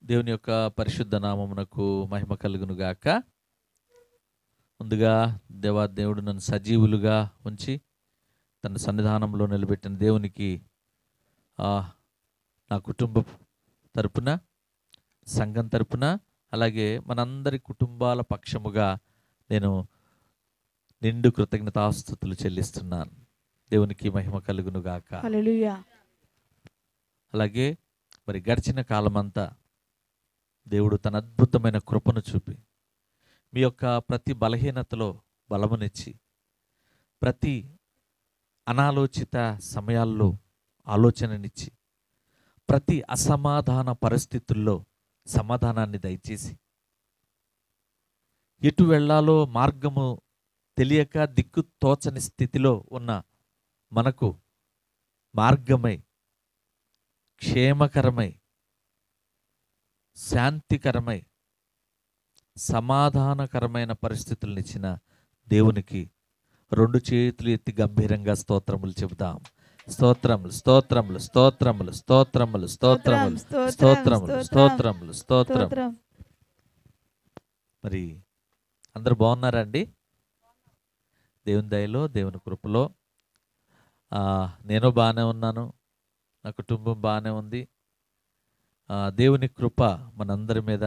దేవుని యొక్క పరిశుద్ధ నామమునకు మహిమ కలుగును గాక. ముందుగా దేవుడు నన్ను సజీవులుగా ఉంచి తన సన్నిధానంలో నిలబెట్టిన దేవునికి నా కుటుంబ తరపున, సంఘం తరపున, అలాగే మనందరి కుటుంబాల పక్షముగా నేను నిండు కృతజ్ఞతాస్తుతులు చెల్లిస్తున్నాను. దేవునికి మహిమ కలుగును గాక. హల్లెలూయా. అలాగే మరి గడిచిన కాలమంతా దేవుడు తన అద్భుతమైన కృపను చూపి మీ యొక్క ప్రతి బలహీనతలో బలమునిచ్చి, ప్రతి అనాలోచిత సమయాల్లో ఆలోచననిచ్చి, ప్రతి అసమాధాన పరిస్థితుల్లో సమాధానాన్ని దయచేసి, ఎటు వెళ్ళాలో మార్గము తెలియక దిక్కు తోచని స్థితిలో ఉన్న మనకు మార్గమై, క్షేమకరమై, శాంతికరమై, సమాధానకరమైన పరిస్థితులను ఇచ్చిన దేవునికి రెండు చేతులు ఎత్తి గంభీరంగా స్తోత్రములు చెబుతాం. స్తోత్రములు, స్తోత్రములు, స్తోత్రములు, స్తోత్రములు, స్తోత్రములు, స్తోత్రములు, స్తోత్రములు, స్తోత్రం. మరి అందరు బాగున్నారా అండి? దేవుని దయలో, దేవుని కృపలో నేను బాగానే ఉన్నాను, నా కుటుంబం బాగానే ఉంది. దేవుని కృప మనందరి మీద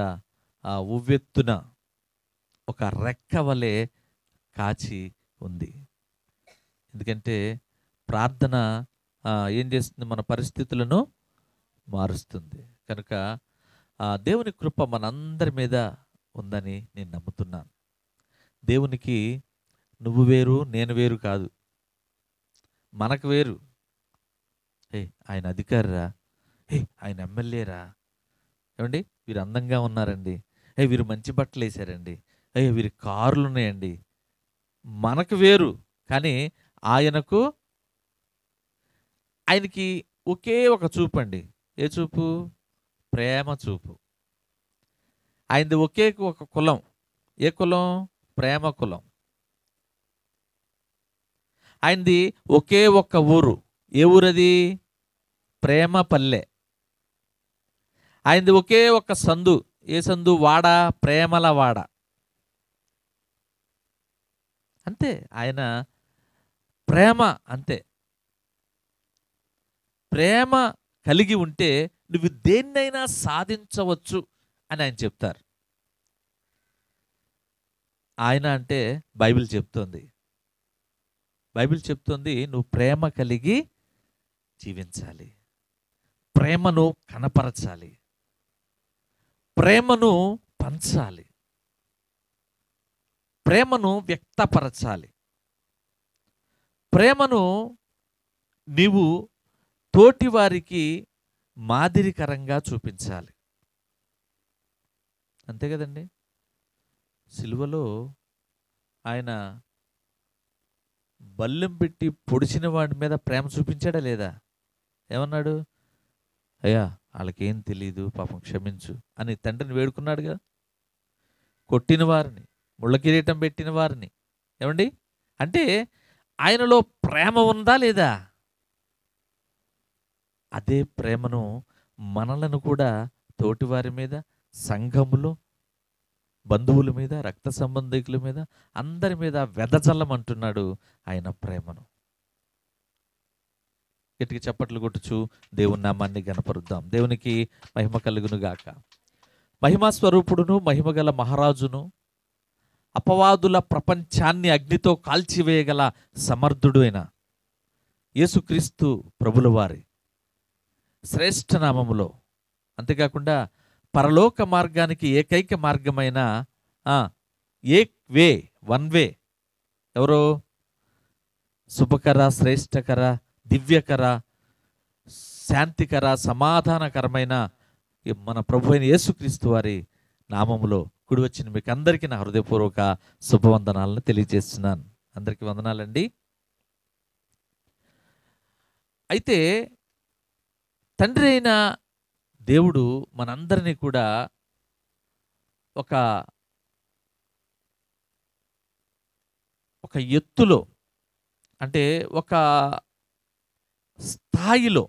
ఉవ్వెత్తున ఒక రెక్క వలె కాచి ఉంది. ఎందుకంటే ప్రార్థన ఏం చేస్తుంది? మన పరిస్థితులను మారుస్తుంది. కనుక దేవుని కృప మనందరి మీద ఉందని నేను నమ్ముతున్నాను. దేవునికి నువ్వు వేరు, నేను వేరు కాదు. మనకు వేరు. ఆయన అధికారిరా, ఆయన ఎమ్మెల్యేరా, ఏమండి వీరు అందంగా ఉన్నారండి, వీరు మంచి బట్టలు వేసారండి, వీరి కార్లు ఉన్నాయండి. మనకు వేరు, కానీ ఆయనకి ఒకే ఒక చూపు అండి. ఏ చూపు? ప్రేమ చూపు. ఆయనది ఒకే ఒక కులం. ఏ కులం? ప్రేమ కులం. ఆయనది ఒకే ఒక్క ఊరు. ఏ ఊరది? ప్రేమ పల్లె. ఆయనది ఒకే ఒక్క సందు. ఏ సందు? వాడ, ప్రేమల వాడ. అంతే. ఆయన ప్రేమ అంతే. ప్రేమ కలిగి ఉంటే నువ్వు దేన్నైనా సాధించవచ్చు అని ఆయన చెప్తారు. ఆయన అంటే బైబిల్ చెప్తోంది. బైబిల్ చెప్తోంది నువ్వు ప్రేమ కలిగి జీవించాలి, ప్రేమను కనపరచాలి, ప్రేమను పంచాలి, ప్రేమను వ్యక్తపరచాలి, ప్రేమను నీవు తోటివారికి మాదిరికరంగా చూపించాలి. అంతే కదండి. సిలువలో ఆయన బల్లెం పెట్టి పొడిచిన వాడి మీద ప్రేమ చూపించాడా లేదా? ఏమన్నాడు? అయ్యా వాళ్ళకేం తెలీదు, పాపం క్షమించు అని తండ్రిని వేడుకున్నాడుగా. కొట్టిన వారిని, ముళ్ళ కిరీటం పెట్టిన వారిని, ఏమండి అంటే ఆయనలో ప్రేమ ఉందా లేదా? అదే ప్రేమను మనలను కూడా తోటివారి మీద, సంఘములో, బంధువుల మీద, రక్త సంబంధికుల మీద, అందరి మీద వెదజల్లమంటున్నాడు ఆయన ప్రేమను. గట్టిగా చప్పట్లు కొట్టుచు దేవుని నామాన్ని గణపరుద్దాం. దేవునికి మహిమ కలుగును గాక. మహిమా స్వరూపుడును, మహిమగల మహారాజును, అపవాదుల ప్రపంచాన్ని అగ్నితో కాల్చివేయగల సమర్థుడు అయిన యేసుక్రీస్తు ప్రభుల వారి శ్రేష్ఠ నామములో, అంతేకాకుండా పరలోక మార్గానికి ఏకైక మార్గమైన వన్ వే ఎవరో? శుభకర, శ్రేష్టకర, దివ్యకర, శాంతికర, సమాధానకరమైన మన ప్రభు అయిన యేసుక్రీస్తు వారి నామములో కూడి వచ్చిన మీకు అందరికీ నా హృదయపూర్వక శుభవందనాలను తెలియజేస్తున్నాను. అందరికీ వందనాలండి. అయితే తండ్రి అయిన దేవుడు మనందరినీ కూడా ఒక ఎత్తులో, అంటే ఒక స్థాయిలో,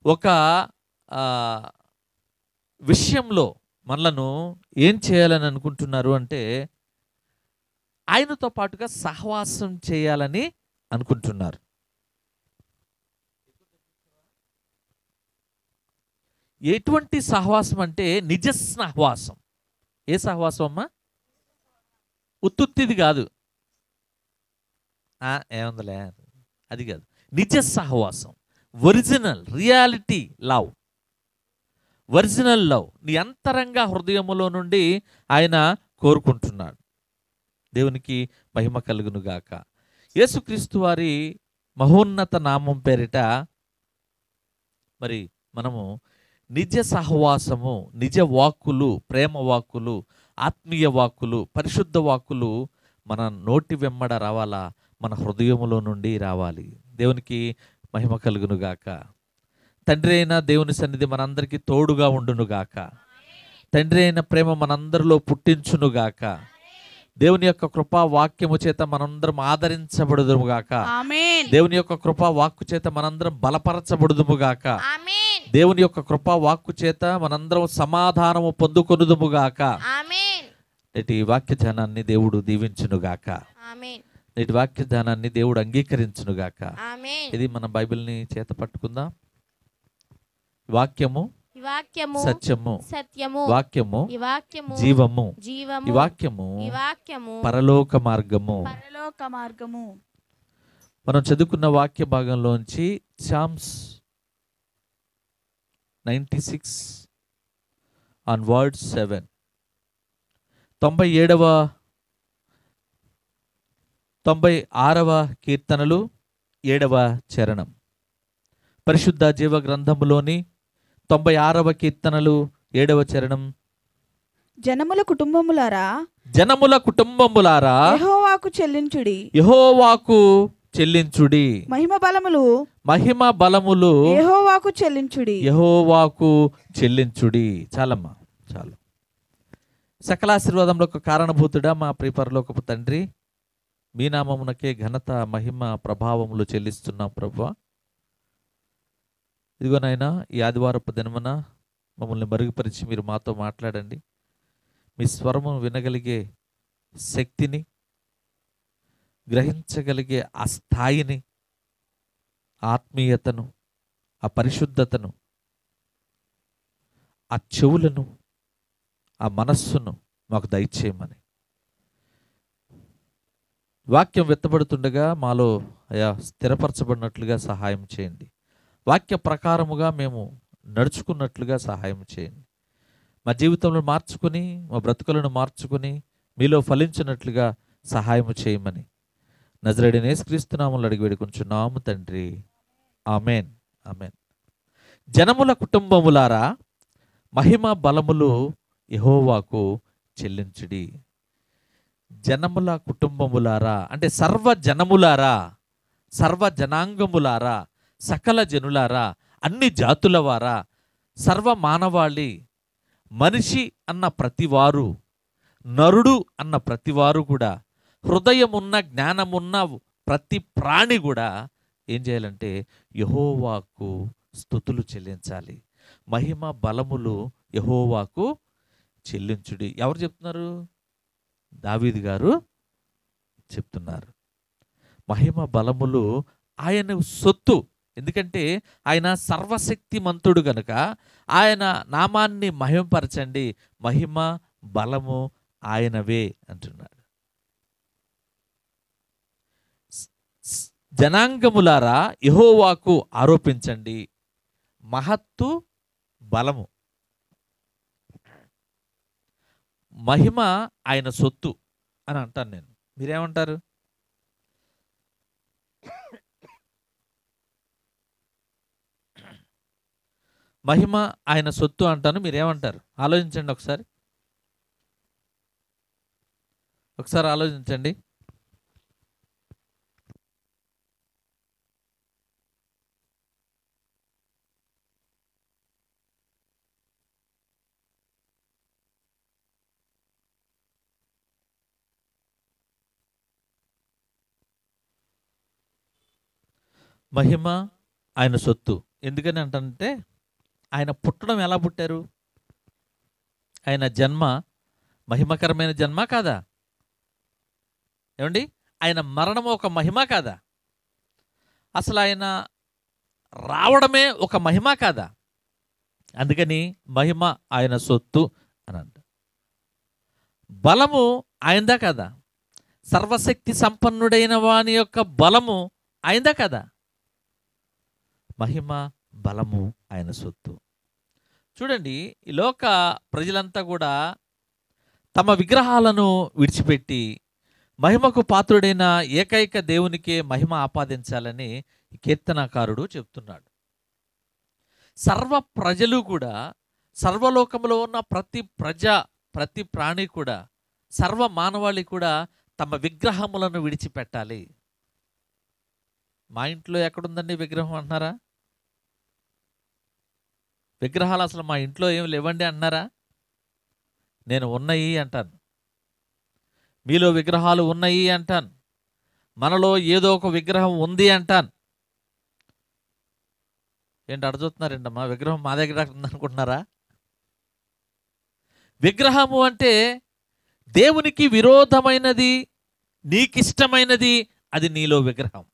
ఒక ఆ, విషయంలో మనలను ఏం చేయాలని అనుకుంటున్నారు అంటే ఆయనతో పాటుగా సహవాసం చేయాలని అనుకుంటున్నారు. ఎటువంటి సహవాసం అంటే నిజ సహవాసం. ఏ సహవాసం అమ్మా? ఉత్తుత్తిది కాదు. ఏముందిలే, అది కాదు. నిజ సహవాసం, original reality love, original love నీ అంతరంగ హృదయములో నుండి ఆయన కోరుకుంటున్నాడు. దేవునికి మహిమ కలుగును గాక. యేసుక్రీస్తు వారి మహోన్నత నామం పేరిట మరి మనము నిజ సహవాసము, నిజ వాక్కులు, ప్రేమ వాక్కులు, ఆత్మీయ వాక్కులు, పరిశుద్ధ వాక్కులు మన నోటి వెమ్మడ రావాలా, మన హృదయములో నుండి రావాలి. దేవునికి మహిమ కలుగునుగాక. తండ్రి అయిన దేవుని సన్నిధి మనందరికీ తోడుగా ఉండునుగాక. తండ్రి అయిన ప్రేమ మనందరిలో పుట్టించునుగాక. దేవుని యొక్క కృపా వాక్యము చేత మనందరం ఆదరించబడుదుముగాక. దేవుని యొక్క కృపా వాక్కు చేత మనందరం బలపరచబడుదుముగాక. దేవుని యొక్క కృపా వాక్కు చేత మనందరం సమాధానము పొందుకొనుదుముగాక. నేటి వాక్య ధ్యానాన్ని దేవుడు దీవించునుగాక. నేటి వాక్య ధ్యానాన్ని దేవుడు అంగీకరించునుగాక. ఇది మన బైబిల్ని చేత పట్టుకుందాం. వాక్యము సత్యము, వాక్యము జీవము, ఈ వాక్యము పరలోక మార్గము. మనం చదువుకున్న వాక్య భాగంలోంచి సామ్స్ 96 on verse 7, 96వ కీర్తనలు 7వ చరణం. పరిశుద్ధ జీవ గ్రంథములోని 96వ కీర్తనలు 7వ చరణం. జనముల కుటుంబములారా యెహోవాకు చెల్లించుడి, యెహోవాకు చెల్లించుడి. మహిమ బలములు యెహోవాకు చెల్లించుడి. చాలమ్మా, చాలు. సకలాశీర్వాదంలో ఒక కారణభూతుడా మా ప్రియపరలోకపు తండ్రి, మీ నామమునకే ఘనత, మహిమ, ప్రభావములు చెల్లిస్తున్నాం ప్రభువా. ఇదిగోనైనా ఈ ఆదివారపు దినమున మమ్మల్ని మరుగుపరిచి మీరు మాతో మాట్లాడండి. మీ స్వరమును వినగలిగే శక్తిని, గ్రహించగలిగే ఆ స్థాయిని, ఆత్మీయతను, ఆ పరిశుద్ధతను, ఆ చెవులను, ఆ మనస్సును మాకు దయచేయమని, వాక్యం వెత్తబడుతుండగా మాలో అయా స్థిరపరచబడినట్లుగా సహాయం చేయండి. వాక్య ప్రకారముగా మేము నడుచుకున్నట్లుగా సహాయం చేయండి. మా జీవితంలో మార్చుకుని, మా బ్రతుకులను మార్చుకుని మీలో ఫలించినట్లుగా సహాయం చేయమని నజరేయుడైన యేసుక్రీస్తు నామములో అడిగి వేడుకొంచున్నాము తండ్రి. Amen, amen. జనముల కుటుంబములారా మహిమ బలములు యెహోవాకు చెల్లించుడి. జనముల కుటుంబములారా అంటే సర్వ జనములారా, సర్వ జనాంగములారా, సకల జనులారా, అన్ని జాతుల వారా, సర్వ మానవాళి, మనిషి అన్న ప్రతివారు, నరుడు అన్న ప్రతివారు కూడా, హృదయమున్న జ్ఞానమున్న ప్రతి ప్రాణి కూడా ఏం చేయాలంటే యెహోవాకు స్తుతులు చెల్లించాలి. మహిమ బలములు యెహోవాకు చెల్లించుడి. ఎవరు చెప్తున్నారు? దావీదు గారు చెప్తున్నారు. మహిమ బలములు ఆయన సొత్తు. ఎందుకంటే ఆయన సర్వశక్తిమంతుడు గనుక ఆయన నామాన్ని మహిమపరచండి, మహిమ బలము ఆయనవే అంటున్నాడు. జనాంగములారా యెహోవాకు ఆరోపించండి, మహత్తు బలము. మహిమ ఆయన సొత్తు అని అంటాను నేను. మీరేమంటారు? మహిమ ఆయన సొత్తు అంటాను, మీరేమంటారు? ఆలోచించండి ఒకసారి, ఒకసారి ఆలోచించండి. మహిమ ఆయన సొత్తు ఎందుకని అంటానంటే ఆయన పుట్టడం ఎలా పుట్టారు? ఆయన జన్మ మహిమకరమైన జన్మ కాదా? ఏమండి, ఆయన మరణము ఒక మహిమ కాదా? అసలు ఆయన రావడమే ఒక మహిమ కాదా? అందుకని మహిమ ఆయన సొత్తు అని అంట. బలము ఆయనదా కదా? సర్వశక్తి సంపన్నుడైన వాని యొక్క బలము ఆయనదా కదా? మహిమ బలము ఆయన సొత్తు. చూడండి, ఈ లోక ప్రజలంతా కూడా తమ విగ్రహాలను విడిచిపెట్టి మహిమకు పాత్రుడైన ఏకైక దేవునికే మహిమ ఆపాదించాలని కీర్తనాకారుడు చెప్తున్నాడు. సర్వ ప్రజలు కూడా, సర్వలోకంలో ఉన్న ప్రతి ప్రజ, ప్రతి ప్రాణి కూడా, సర్వ మానవాళి కూడా తమ విగ్రహములను విడిచిపెట్టాలి. మా ఇంట్లో ఎక్కడుందండి విగ్రహం అంటున్నారా? విగ్రహాలు అసలు మా ఇంట్లో ఏమి లేవండి అంటున్నారా? నేను ఉన్నాయి అంటాను. మీలో విగ్రహాలు ఉన్నాయి అంటాను. మనలో ఏదో ఒక విగ్రహం ఉంది అంటాను. ఏంటి అడుగుతున్నారండమ్మా? విగ్రహం మా దగ్గర ఉందనుకుంటున్నారా? విగ్రహము అంటే దేవునికి విరోధమైనది, నీకిష్టమైనది, అది నీలో విగ్రహం.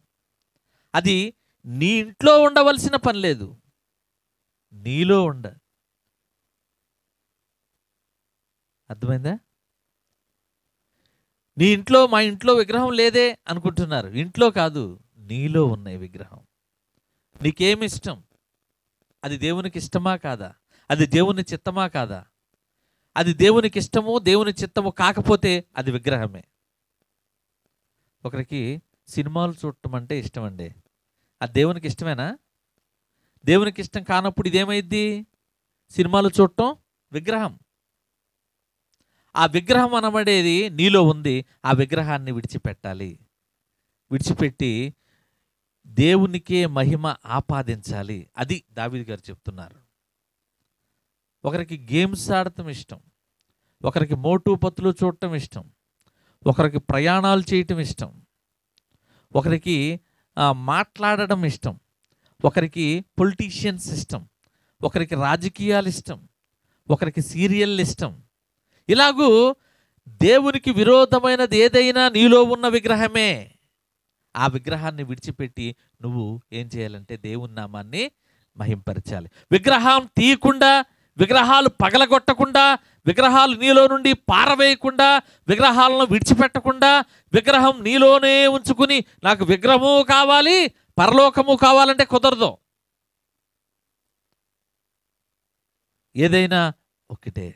అది నీ ఇంట్లో ఉండవలసిన పని లేదు, నీలో ఉండ. అర్థమైందా? నీ ఇంట్లో, మా ఇంట్లో విగ్రహం లేదే అనుకుంటున్నారు. ఇంట్లో కాదు, నీలో ఉన్న విగ్రహం. నీకేమిష్టం? అది దేవునికి ఇష్టమా కాదా? అది దేవుని చిత్తమా కాదా? అది దేవునికి ఇష్టము, దేవుని చిత్తము కాకపోతే అది విగ్రహమే. ఒకరికి సినిమాలు చూడటం అంటే ఇష్టం అండి. అది దేవునికి ఇష్టమేనా? దేవునికి ఇష్టం కానప్పుడు ఇదేమైద్ది? సినిమాలు చూడటం విగ్రహం. ఆ విగ్రహం అనబడేది నీలో ఉంది. ఆ విగ్రహాన్ని విడిచిపెట్టాలి. విడిచిపెట్టి దేవునికే మహిమ ఆపాదించాలి. అది దావీదు గారు చెప్తున్నారు. ఒకరికి గేమ్స్ ఆడటం ఇష్టం, ఒకరికి మోటు పత్తులు చూడటం ఇష్టం, ఒకరికి ప్రయాణాలు చేయటం ఇష్టం, ఒకరికి మాట్లాడడం ఇష్టం, ఒకరికి పొలిటీషియన్స్ ఇష్టం, ఒకరికి రాజకీయాలు ఇష్టం, ఒకరికి సీరియల్ ఇష్టం. ఇలాగూ దేవునికి విరోధమైనది ఏదైనా నీలో ఉన్న విగ్రహమే. ఆ విగ్రహాన్ని విడిచిపెట్టి నువ్వు ఏం చేయాలంటే దేవుని నామాన్ని మహింపరచాలి. విగ్రహం తీయకుండా, విగ్రహాలు పగలగొట్టకుండా, విగ్రహాలు నీలో నుండి పారవేయకుండా, విగ్రహాలను విడిచిపెట్టకుండా, విగ్రహం నీలోనే ఉంచుకుని నాకు విగ్రహము కావాలి, పరలోకము కావాలంటే కుదరదు. ఏదైనా ఒకటే,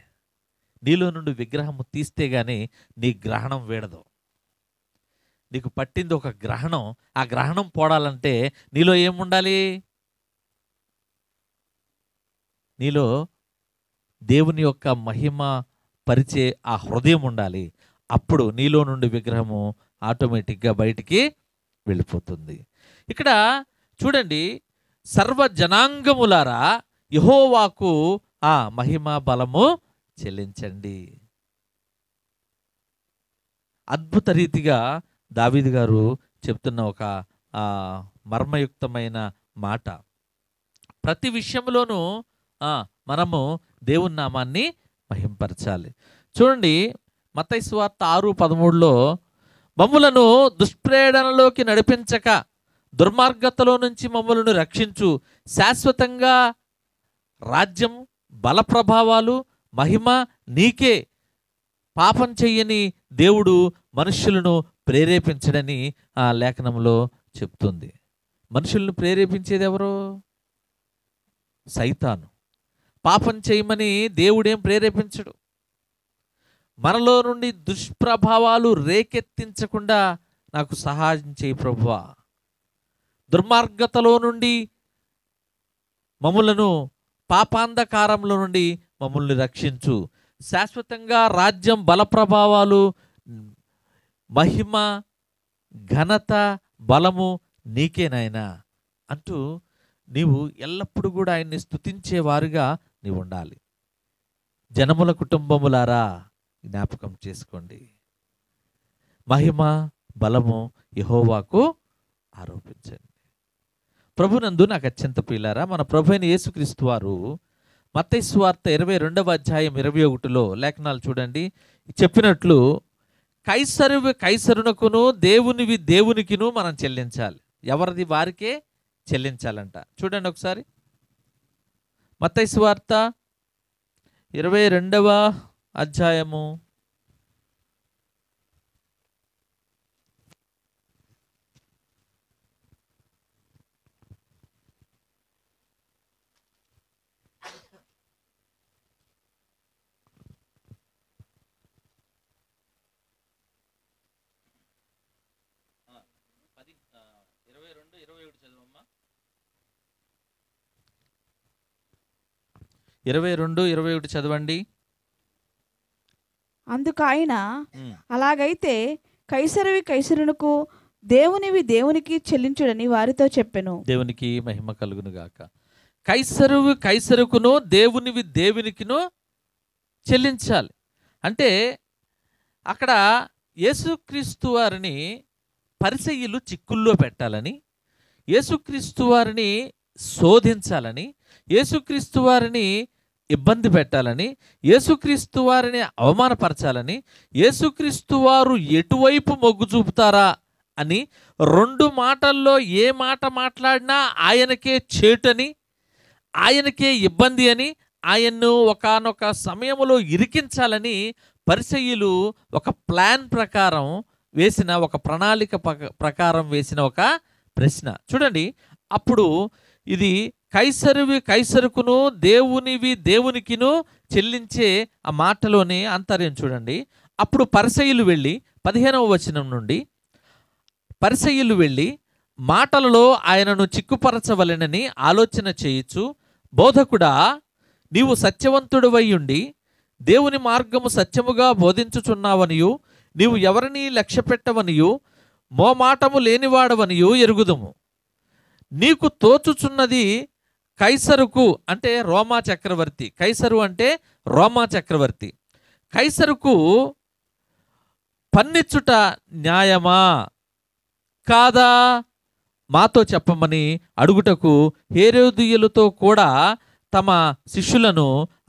నీలో నుండి విగ్రహము తీస్తే గానీ నీ గ్రహణం వీడదు. నీకు పట్టింది ఒక గ్రహణం. ఆ గ్రహణం పోడాలంటే నీలో ఏముండాలి? నీలో దేవుని యొక్క మహిమ పరిచే ఆ హృదయం ఉండాలి. అప్పుడు నీలో నుండి విగ్రహము ఆటోమేటిక్గా బయటికి వెళ్ళిపోతుంది. ఇక్కడ చూడండి, సర్వ జనాంగములారా యెహోవాకు ఆ మహిమ బలము చెల్లించండి. అద్భుత రీతిగా దావీదు గారు చెప్తున్న ఒక మర్మయుక్తమైన మాట. ప్రతి విషయంలోనూ మనము దేవుని నామాన్ని మహింపరచాలి. చూడండి, మత్తయి సువార్త 6:13లో మమ్ములను దుష్ప్రేరణలోకి నడిపించక దుర్మార్గతలో నుంచి మమ్ములను రక్షించు, శాశ్వతంగా రాజ్యం, బల ప్రభావాలు, మహిమ నీకే. పాపం చెయ్యని దేవుడు మనుష్యులను ప్రేరేపించడని ఆ లేఖనంలో చెప్తుంది. మనుషులను ప్రేరేపించేది ఎవరు? సైతాను. పాపం చేయమని దేవుడేం ప్రేరేపించడు. మనలో నుండి దుష్ప్రభావాలు రేకెత్తించకుండా నాకు సహాయం చేయి ప్రభువా, దుర్మార్గతలో నుండి మమ్ములను, పాపాంధకారంలో నుండి మమ్మల్ని రక్షించు, శాశ్వతంగా రాజ్యం, బల ప్రభావాలు, మహిమ, ఘనత, బలము నీకే నాయనా అంటూ నీవు ఎల్లప్పుడూ కూడా ఆయన్ని స్తుతించేవారుగా నీవు ఉండాలి. జనముల కుటుంబములారా జ్ఞాపకం చేసుకోండి, మహిమ బలము యెహోవాకు ఆరోపించండి. ప్రభునందు నాకు అత్యంత ప్రియులారా, మన ప్రభు అయిన యేసుక్రీస్తు వారు మత్తయి సువార్త 22వ అధ్యాయం 21లో లేఖనాలు చూడండి. చెప్పినట్లు కైసరువి కైసరునకును దేవునివి దేవునికిను మనం చెల్లించాలి. ఎవరిది వారికే చెల్లించాలంట. చూడండి ఒకసారి మత్తయి సువార్త 22వ అధ్యాయము 22:21 చదవండి. అందుకు ఆయన, అలాగైతే కైసరువి కైసరునకు దేవునివి దేవునికి చెల్లించుడని వారితో చెప్పెను. దేవునికి మహిమ కలుగును గాక. కైసరువి కైసరుకును దేవునివి దేవునికిను చెల్లించాలి అంటే అక్కడ యేసుక్రీస్తు వారిని పరిసయ్యులు చిక్కుల్లో పెట్టాలని, యేసుక్రీస్తు వారిని శోధించాలని, యేసుక్రీస్తు వారిని ఇబ్బంది పెట్టాలని, యేసుక్రీస్తు వారిని అవమానపరచాలని, యేసుక్రీస్తు వారు ఎటువైపు మొగ్గు చూపుతారా అని 2 మాటల్లో ఏ మాట మాట్లాడినా ఆయనకే చేటని, ఆయనకే ఇబ్బంది అని, ఆయన్ను ఒకానొక సమయంలో ఇరికించాలని పరిసయ్యులు ఒక ప్లాన్ ప్రకారం వేసిన, ఒక ప్రణాళిక ప్రకారం వేసిన ఒక ప్రశ్న చూడండి. అప్పుడు ఇది కైసరువి కైసరుకును దేవునివి దేవునికిను చెల్లించే ఆ మాటలోనే అంతర్యం చూడండి. అప్పుడు పరిసయ్యులు వెళ్ళి 15వ వచనం నుండి పరిసయ్యులు వెళ్ళి మాటలలో ఆయనను చిక్కుపరచవలెనని ఆలోచన చేయుచు, బోధకుడా, నీవు సత్యవంతుడివై ఉండి దేవుని మార్గము సత్యముగా బోధించుచున్నావనియు, నీవు ఎవరిని లక్ష్యపెట్టవనియు మోమాటము లేనివాడవనియు ఎరుగుదుము. నీకు తోచుచున్నది కైసరుకు అంటే రోమా చక్రవర్తి, కైసరు అంటే రోమా చక్రవర్తి, కైసరుకు పన్నిచ్చుట న్యాయమా కాదా మాతో చెప్పమని అడుగుటకు హేరోదీయులతో కూడా తమ శిష్యులను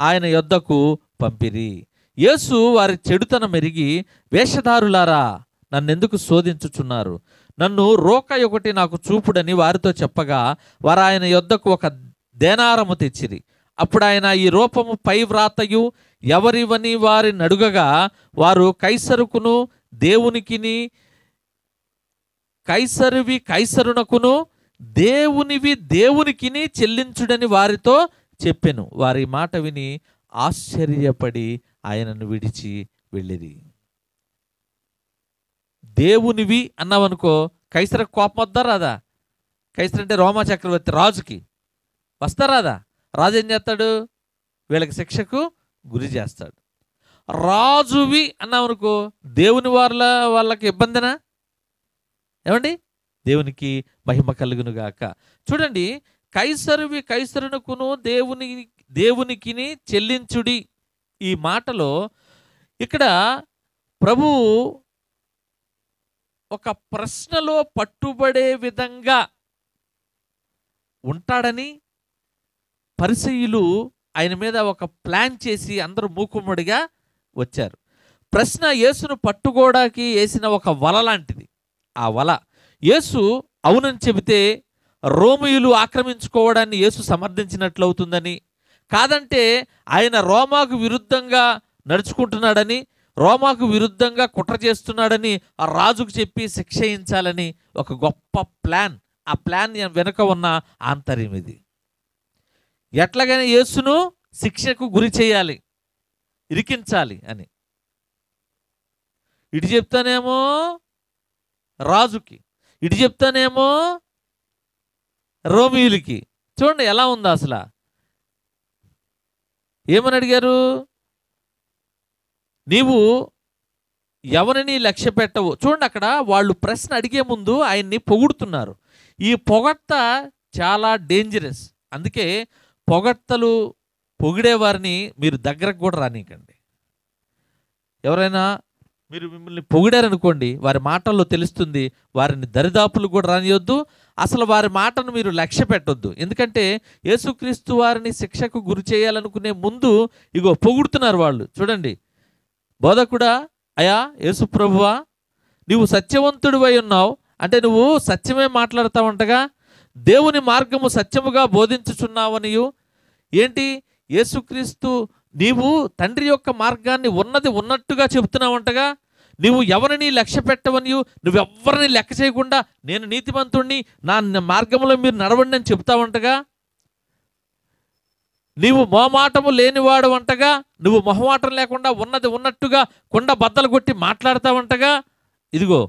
ఆయన యొద్దకు పంపిరి. యేసు వారి చెడుతనం ఎరిగి, వేషధారులారా, నన్నెందుకు శోధించుచున్నారు? నన్ను రోక ఒకటి నాకు చూపుడని వారితో చెప్పగా వారు ఆయన యొద్దకు ఒక దేనారము తెచ్చిరి. అప్పుడు ఆయన ఈ రూపము పై వ్రాతయు ఎవరివని వారిని అడుగగా వారు కైసరుకును దేవునికిని కైసరువి కైసరునకును దేవునివి దేవునికిని చెల్లించుడని వారితో చెప్పెను. వారి మాట విని ఆశ్చర్యపడి ఆయనను విడిచి వెళ్ళిరి. దేవునివి అన్నావనుకో కైసరకు కోపం వద్దా రాదా? కైసర్ అంటే రోమా చక్రవర్తి, రాజుకి వస్తా రాదా? రాజు ఏం చేస్తాడు? వీళ్ళకి శిక్షకు గురి చేస్తాడు. రాజువి అన్నామనుకో దేవుని వాళ్ళకి ఇబ్బందినా? ఏమండి? దేవునికి మహిమ కలుగును గాక. చూడండి, కైసరువి కైసరునకును దేవునికిని చెల్లించుడి. ఈ మాటలో ఇక్కడ ప్రభు ఒక ప్రశ్నలో పట్టుబడే విధంగా ఉంటాడని పరిసయ్యులు ఆయన మీద ఒక ప్లాన్ చేసి అందరూ మూకుమ్మడిగా వచ్చారు. ప్రశ్న యేసును పట్టుకోవడానికి వేసిన ఒక వల లాంటిది. ఆ వల యేసు అవునని చెబితే రోమియులు ఆక్రమించుకోవడాన్ని యేసు సమర్థించినట్లవుతుందని, కాదంటే ఆయన రోమాకు విరుద్ధంగా నడుచుకుంటున్నాడని, రోమాకు విరుద్ధంగా కుట్ర చేస్తున్నాడని ఆ రాజుకు చెప్పి శిక్షయించాలని ఒక గొప్ప ప్లాన్. ఆ ప్లాన్ వెనుక ఉన్న ఆంతర్యం ఇది. ఎట్లాగైనా యేసును శిక్షకు గురి చేయాలి, ఇరికించాలి అని. ఇటు చెప్తానేమో రాజుకి, ఇటు చెప్తానేమో రోమియులకి. చూడండి ఎలా ఉందో అసలు. ఏమని అడిగారు? నీవు ఎవరిని లక్ష్య పెట్టవు. చూడండి, అక్కడ వాళ్ళు ప్రశ్న అడిగే ముందు ఆయన్ని పొగుడుతున్నారు. ఈ పొగడ్త చాలా డేంజరస్. అందుకే పొగడ్తలు పొగిడేవారిని మీరు దగ్గరకు కూడా రానికండి. ఎవరైనా మీరు మిమ్మల్ని పొగిడారనుకోండి, వారి మాటల్లో తెలుస్తుంది, వారిని దరిదాపులు కూడా రానియొద్దు. అసలు వారి మాటను మీరు లక్ష్య పెట్టొద్దు. ఎందుకంటే యేసుక్రీస్తు వారిని శిక్షకు గురి చేయాలనుకునే ముందు ఇగో పొగుడుతున్నారు వాళ్ళు. చూడండి, బోధకుడా, అయా యేసు ప్రభువా, నీవు సత్యవంతుడివై ఉన్నావు, అంటే నువ్వు సత్యమే మాట్లాడతావంటగా, దేవుని మార్గము సత్యముగా బోధించుచున్నావనియు. ఏంటి, యేసుక్రీస్తు నీవు తండ్రి యొక్క మార్గాన్ని ఉన్నది ఉన్నట్టుగా చెబుతున్నావంటగా, నీవు ఎవరిని లక్ష్య పెట్టవనియు, నువ్వెవ్వరిని లెక్క చేయకుండా నేను నీతిమంతుణ్ణి, నా మార్గంలో మీరు నడవండి అని చెప్తావంటగా, నీవు మొహమాటము లేనివాడు అంటగా, నువ్వు మొహమాటం లేకుండా ఉన్నది ఉన్నట్టుగా కొండ బద్దలు కొట్టి మాట్లాడతావంటగా, ఇదిగో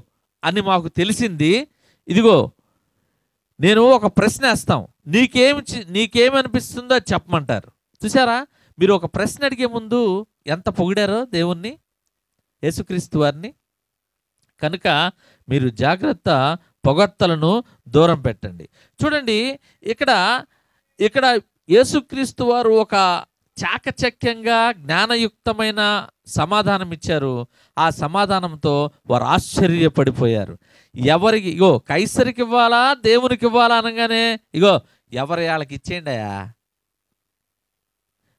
అని మాకు తెలిసింది. ఇదిగో నేను ఒక ప్రశ్న వేస్తాం, నీకేమనిపిస్తుందో అది చెప్పమంటారు. చూసారా, మీరు ఒక ప్రశ్న అడిగే ముందు ఎంత పొగిడారో దేవుణ్ణి, యేసుక్రీస్తు వారిని. కనుక మీరు జాగ్రత్త, పొగడ్తలను దూరం పెట్టండి. చూడండి, ఇక్కడ యేసుక్రీస్తు వారు ఒక చాకచక్యంగా జ్ఞానయుక్తమైన సమాధానం ఇచ్చారు. ఆ సమాధానంతో వారు ఆశ్చర్యపడిపోయారు. ఎవరికి, ఇగో కైసరికి ఇవ్వాలా దేవునికి ఇవ్వాలా అనగానే, ఇగో ఎవరి వాళ్ళకి ఇచ్చేయండి అయ్యా.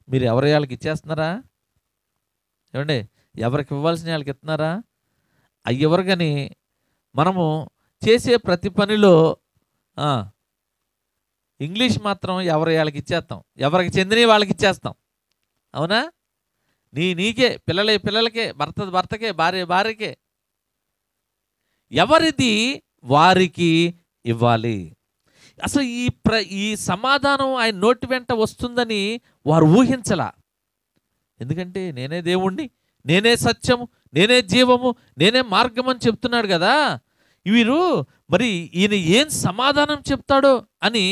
మీరు ఎవరి వాళ్ళకి ఇచ్చేస్తున్నారా? ఏమండి, ఎవరికి ఇవ్వాల్సిన వాళ్ళకి ఇస్తున్నారా? అయ్యెవరు. కానీ మనము చేసే ప్రతి పనిలో ఇంగ్లీష్ మాత్రం ఎవరి వాళ్ళకి ఇచ్చేస్తాం, ఎవరికి చెందినవి వాళ్ళకి ఇచ్చేస్తాం. అవునా? నీకే, పిల్లలకే, భర్తకే, భార్యకే, ఎవరిది వారికి ఇవ్వాలి. అసలు ఈ సమాధానం ఆయన నోటి వెంట వస్తుందని వారు ఊహించలా. ఎందుకంటే నేనే దేవుణ్ణి, నేనే సత్యము, నేనే జీవము, నేనే మార్గం అని చెప్తున్నాడు కదా. వీరు మరి ఈయన ఏం సమాధానం చెప్తాడో అని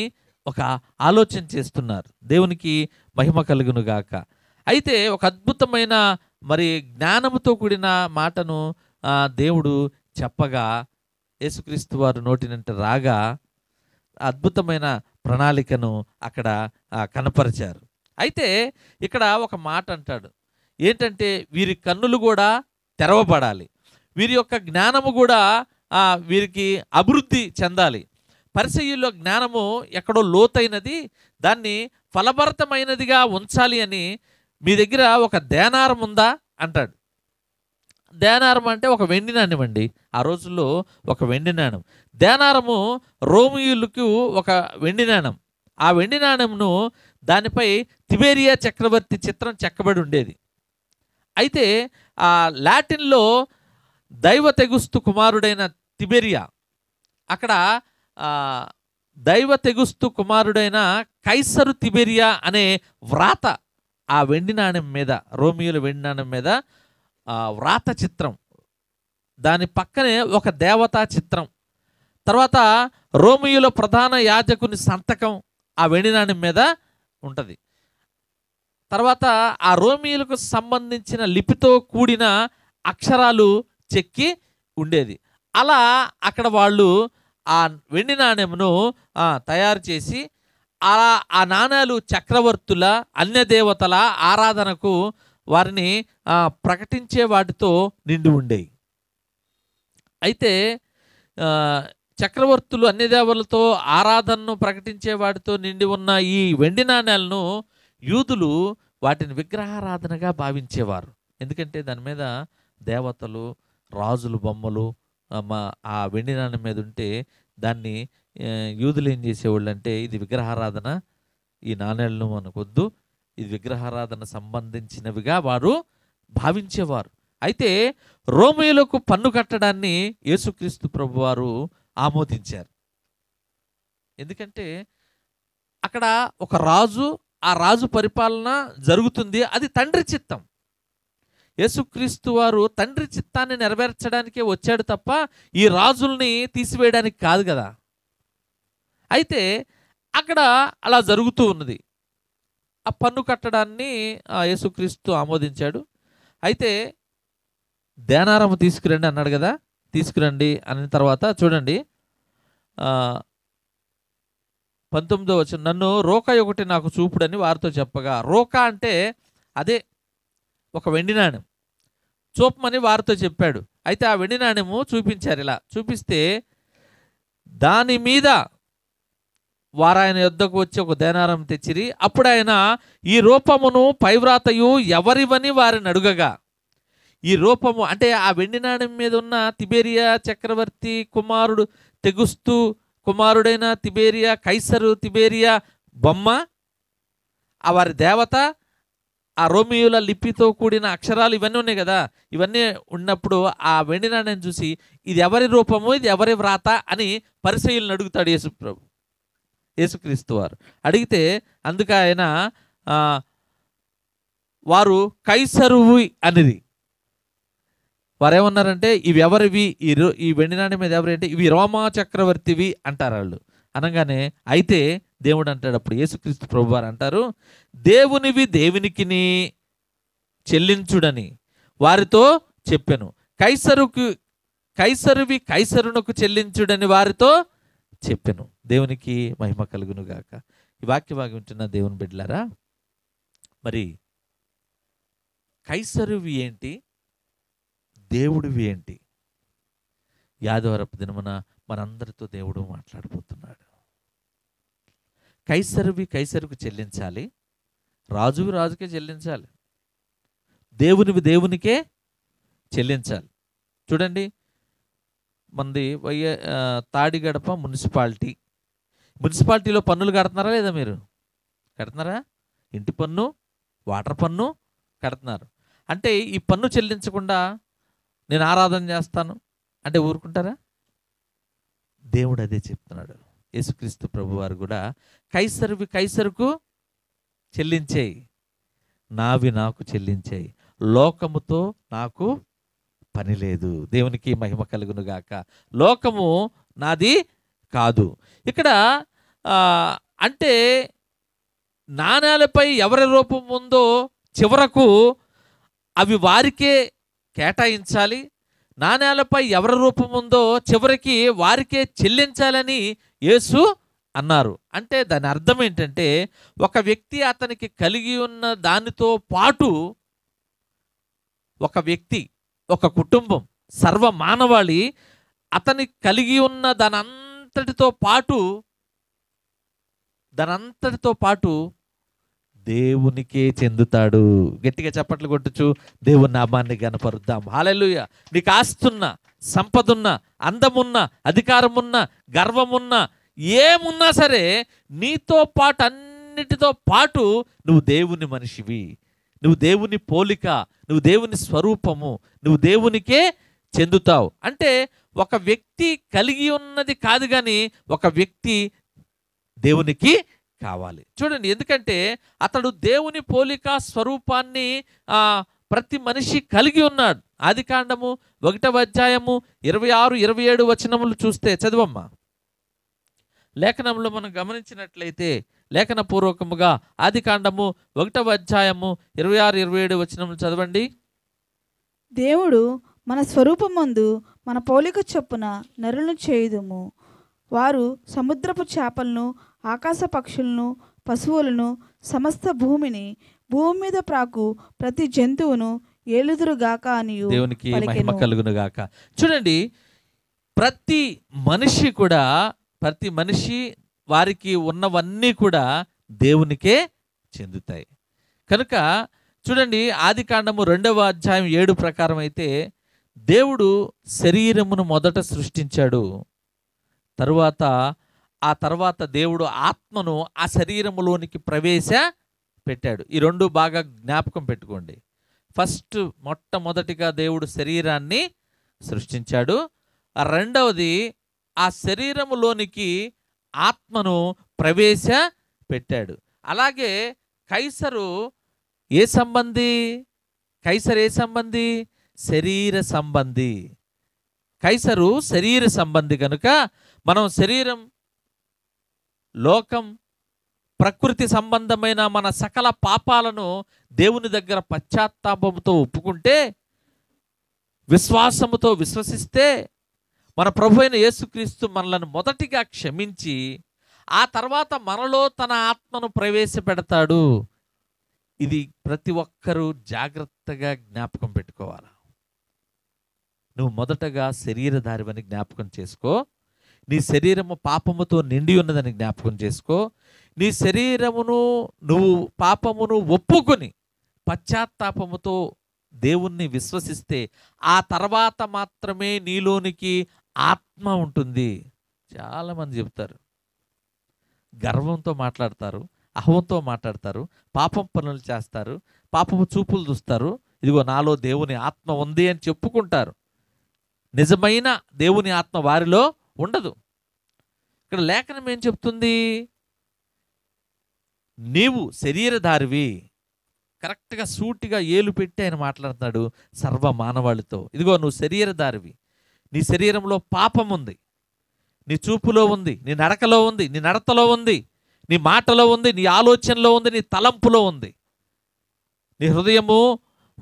ఒక ఆలోచన చేస్తున్నారు. దేవునికి మహిమ కలుగును గాక. అయితే ఒక అద్భుతమైన మరి జ్ఞానముతో కూడిన మాటను దేవుడు చెప్పగా, యేసుక్రీస్తు వారు నోటినంట రాగా అద్భుతమైన ప్రణాళికను అక్కడ కనపరిచారు. అయితే ఇక్కడ ఒక మాట అంటాడు, ఏంటంటే వీరి కన్నులు కూడా తెరవబడాలి, వీరి యొక్క జ్ఞానము కూడా వీరికి అభివృద్ధి చెందాలి. పరిసయ్యుల్లో జ్ఞానము ఎక్కడో లోతైనది, దాన్ని ఫలభరితమైనదిగా ఉంచాలి అని మీ దగ్గర ఒక దేనారం ఉందా అంటాడు. దేనారం అంటే ఒక వెండి నాణ్యం అండి. ఆ రోజుల్లో ఒక వెండి నాణ్యం. దేనారము రోమియులకు ఒక వెండి నాణ్యం. ఆ వెండి నాణ్యంను దానిపై తిబేరియా చక్రవర్తి చిత్రం చెక్కబడి ఉండేది. అయితే ఆ లాటిన్లో దైవ తెగుస్తు కుమారుడైన తిబేరియా, అక్కడ దైవ తెగుస్తు కుమారుడైన కైసరు తిబేరియా అనే వ్రాత ఆ వెండి నాణ్యం మీద, రోమియోల వెండి నాణ్యం మీద వ్రాత చిత్రం, దాని పక్కనే ఒక దేవతా చిత్రం, తర్వాత రోమియోల ప్రధాన యాజకుని సంతకం ఆ వెండి నాణ్యం మీద ఉంటుంది. తర్వాత ఆ రోమియోలకు సంబంధించిన లిపితో కూడిన అక్షరాలు చెక్కి ఉండేది. అలా అక్కడ వాళ్ళు ఆ వెండి నాణ్యమును తయారు చేసి ఆ నాణ్యాలు చక్రవర్తుల, అన్యదేవతల ఆరాధనకు వారిని ప్రకటించే వాటితో నిండి ఉండేవి. అయితే చక్రవర్తులు అన్యదేవతలతో ఆరాధనను ప్రకటించే వాటితో నిండి ఉన్న ఈ వెండి నాణ్యాలను యూదులు వాటిని విగ్రహారాధనగా భావించేవారు. ఎందుకంటే దాని మీద దేవతలు, రాజులు బొమ్మలు ఆ వెండి నాణ్యం మీద ఉంటే దాన్ని యూదులు ఏం చేసేవాళ్ళు అంటే, ఇది విగ్రహారాధన, ఈ నాణ్యాలను మనకొద్దు, ఇది విగ్రహారాధన సంబంధించినవిగా వారు భావించేవారు. అయితే రోమియోలకు పన్ను కట్టడాన్ని యేసుక్రీస్తు ప్రభువారు ఆమోదించారు. ఎందుకంటే అక్కడ ఒక రాజు, ఆ రాజు పరిపాలన జరుగుతుంది, అది తండ్రి చిత్తం. యేసుక్రీస్తు వారు తండ్రి చిత్తాన్ని నెరవేర్చడానికే వచ్చాడు తప్ప ఈ రాజుల్ని తీసివేయడానికి కాదు కదా. అయితే అక్కడ అలా జరుగుతూ ఉన్నది. ఆ పన్ను కట్టడాన్ని యేసుక్రీస్తు ఆమోదించాడు. అయితే దేనారము తీసుకురండి అన్నాడు కదా, తీసుకురండి అన్న తర్వాత చూడండి 19వ వచనం, నన్ను రోకా ఒకటి నాకు చూపుడని వారితో చెప్పగా, రోకా అంటే అదే ఒక వెండి నాణ్యం, చూపమని వారితో చెప్పాడు. అయితే ఆ వెండి నాణ్యము చూపించారు. ఇలా చూపిస్తే దాని మీద వారు ఆయన యొద్దకు వచ్చి ఒక దేనారం తెచ్చిరి. అప్పుడు ఆయన, ఈ రూపమును పైవ్రాతయు ఎవరివని వారిని అడుగగా, ఈ రూపము అంటే ఆ వెండి నాణెం మీద ఉన్న తిబేరియా చక్రవర్తి కుమారుడు తెగుస్తు కుమారుడైన తిబేరియా, కైసరు తిబేరియా బొమ్మ, ఆ వారి దేవత, ఆ రోమియోల లిపితో కూడిన అక్షరాలు ఇవన్నీ ఉన్నాయి కదా. ఇవన్నీ ఉన్నప్పుడు ఆ వెండి నాణ్యం చూసి ఇది ఎవరి రూపము, ఇది ఎవరి వ్రాత అని పరిసయ్యులను అడుగుతాడు యేసుక్రీస్తు వారు. అడిగితే అందుకు ఆయన వారు కైసరువి అనిది. వారు ఏమన్నారంటే ఇవి ఎవరివి, ఈ వెండి నాణ్యం మీద ఎవరి అంటే ఇవి రోమా చక్రవర్తివి అంటారు వాళ్ళు. అనగానే అయితే దేవుడు అంటాడు, అప్పుడు యేసుక్రీస్తు ప్రభువారు అంటారు, దేవునివి దేవునికిని చెల్లించుడని వారితో చెప్పెను, కైసరువి కైసరునకు చెల్లించుడని వారితో చెప్పెను. దేవునికి మహిమ కలుగును గాక. ఈ వాక్య భాగం వింటున్న దేవుని బిడ్డలారా, మరి కైసరువి ఏంటి, దేవుడివి ఏంటి? ఆదివారపు దినమున మనందరితో దేవుడు మాట్లాడబోతున్నాడు. కైసరువి కైసరుకు చెల్లించాలి, రాజువి రాజుకే చెల్లించాలి, దేవునివి దేవునికే చెల్లించాలి. చూడండి, మనది తాడిగడప మున్సిపాలిటీలో పన్నులు కడుతున్నారా లేదా? మీరు కడుతున్నారా? ఇంటి పన్ను, వాటర్ పన్ను కడుతున్నారు. అంటే ఈ పన్ను చెల్లించకుండా నేను ఆరాధన చేస్తాను అంటే ఊరుకుంటారా? దేవుడు అదే చెప్తున్నాడు. యేసుక్రీస్తు ప్రభువారు కూడా కైసరువి కైసరుకు చెల్లించేయి, నావి నాకు చెల్లించేయి, లోకముతో నాకు పని లేదు. దేవునికి మహిమ కలుగును గాక. లోకము నాది కాదు. ఇక్కడ అంటే నాణేలపై ఎవరి రూపం ఉందో చివరకు అవి వారికే కేటాయించాలి, నాణేలపై ఎవరి రూపం ఉందో చివరికి వారికే చెల్లించాలని యేసు అన్నారు. అంటే దాని అర్థం ఏంటంటే ఒక వ్యక్తి అతనికి కలిగి ఉన్న దానితో పాటు ఒక వ్యక్తి, ఒక కుటుంబం, సర్వ మానవాళి అతనికి కలిగి ఉన్న దానంతటితో పాటు దేవునికే చెందుతాడు. గట్టిగా చప్పట్లు కొట్టుచు దేవుని నామాన్ని గనపరుద్దాం. హల్లెలూయా. నీకు ఆస్తున్న, సంపదున్న, అందమున్న, అధికారమున్న, గర్వమున్న, ఏమున్నా సరే నీతో పాటు అన్నిటితో పాటు నువ్వు దేవుని మనిషివి, నువ్వు దేవుని పోలిక, నువ్వు దేవుని స్వరూపము, నువ్వు దేవునికే చెందుతావు. అంటే ఒక వ్యక్తి కలిగి ఉన్నది కాదు కానీ ఒక వ్యక్తి దేవునికి కావాలి. చూడండి, ఎందుకంటే అతడు దేవుని పోలిక స్వరూపాన్ని ప్రతి మనిషి కలిగి ఉన్నాడు. ఆదికాండము 1వ అధ్యాయము 26, 27 వచనములు చూస్తే చదవమ్మా. లేఖనంలో మనం గమనించినట్లయితే లేఖన పూర్వకముగా ఆదికాండము 1వ అధ్యాయము 26, 27 వచనములు చదవండి. దేవుడు మన స్వరూపమందు మన పోలిక చొప్పున నరులను చేయుదుము, వారు సముద్రపు చేపలను, ఆకాశ పక్షులను, పశువులను, సమస్త భూమిని, భూమి మీద ప్రాకు ప్రతి జంతువును ఏలుదురుగాక అని దేవునికి మహిమ కలుగును గాక. చూడండి, ప్రతి మనిషి వారికి ఉన్నవన్నీ కూడా దేవునికే చెందుతాయి. కనుక చూడండి, ఆదికాండము 2వ అధ్యాయం 7 ప్రకారం అయితే దేవుడు శరీరమును మొదట సృష్టించాడు, ఆ తర్వాత దేవుడు ఆత్మను ఆ శరీరములోనికి ప్రవేశపెట్టాడు. ఈ రెండు బాగా జ్ఞాపకం పెట్టుకోండి. మొట్టమొదటిగా దేవుడు శరీరాన్ని సృష్టించాడు, రెండవది ఆ శరీరములోనికి ఆత్మను ప్రవేశపెట్టాడు. అలాగే కైసరు ఏ సంబంధి? శరీర సంబంధి. కైసరు శరీర సంబంధి కనుక మనం శరీరం, లోకం, ప్రకృతి సంబంధమైన మన సకల పాపాలను దేవుని దగ్గర పశ్చాత్తాపంతో ఒప్పుకుంటే, విశ్వాసముతో విశ్వసిస్తే మన ప్రభు అయిన యేసుక్రీస్తు మనలను మొదటిగా క్షమించి ఆ తర్వాత మనలో తన ఆత్మను ప్రవేశపెడతాడు. ఇది ప్రతి ఒక్కరూ జాగ్రత్తగా జ్ఞాపకం పెట్టుకోవాలి. నువ్వు మొదటగా శరీరధారివని జ్ఞాపకం చేసుకో. నీ శరీరము పాపముతో నిండి ఉన్నదని జ్ఞాపకం చేసుకో. నీ శరీరమును నువ్వు పాపమును ఒప్పుకొని పశ్చాత్తాపముతో దేవుణ్ణి విశ్వసిస్తే ఆ తర్వాత మాత్రమే నీలోనికి ఆత్మ ఉంటుంది. చాలామంది చెప్తారు, గర్వంతో మాట్లాడతారు, అహంతో మాట్లాడతారు, పాపం పనులు చేస్తారు, పాపపు చూపులు చూస్తారు. ఇదిగో నాలో దేవుని ఆత్మ ఉంది అని చెప్పుకుంటారు. నిజమైన దేవుని ఆత్మ వారిలో ఉండదు. ఇక్కడ లేఖనం ఏం చెప్తుంది? నీవు శరీరధారివి. కరెక్ట్గా సూటిగా ఏలు పెట్టి ఆయన మాట్లాడుతున్నాడు సర్వ మానవాళితో. ఇదిగో నువ్వు శరీరధారివి, నీ శరీరంలో పాపం ఉంది, నీ చూపులో ఉంది, నీ నడకలో ఉంది, నీ నడతలో ఉంది, నీ మాటలో ఉంది, నీ ఆలోచనలో ఉంది, నీ తలంపులో ఉంది. నీ హృదయము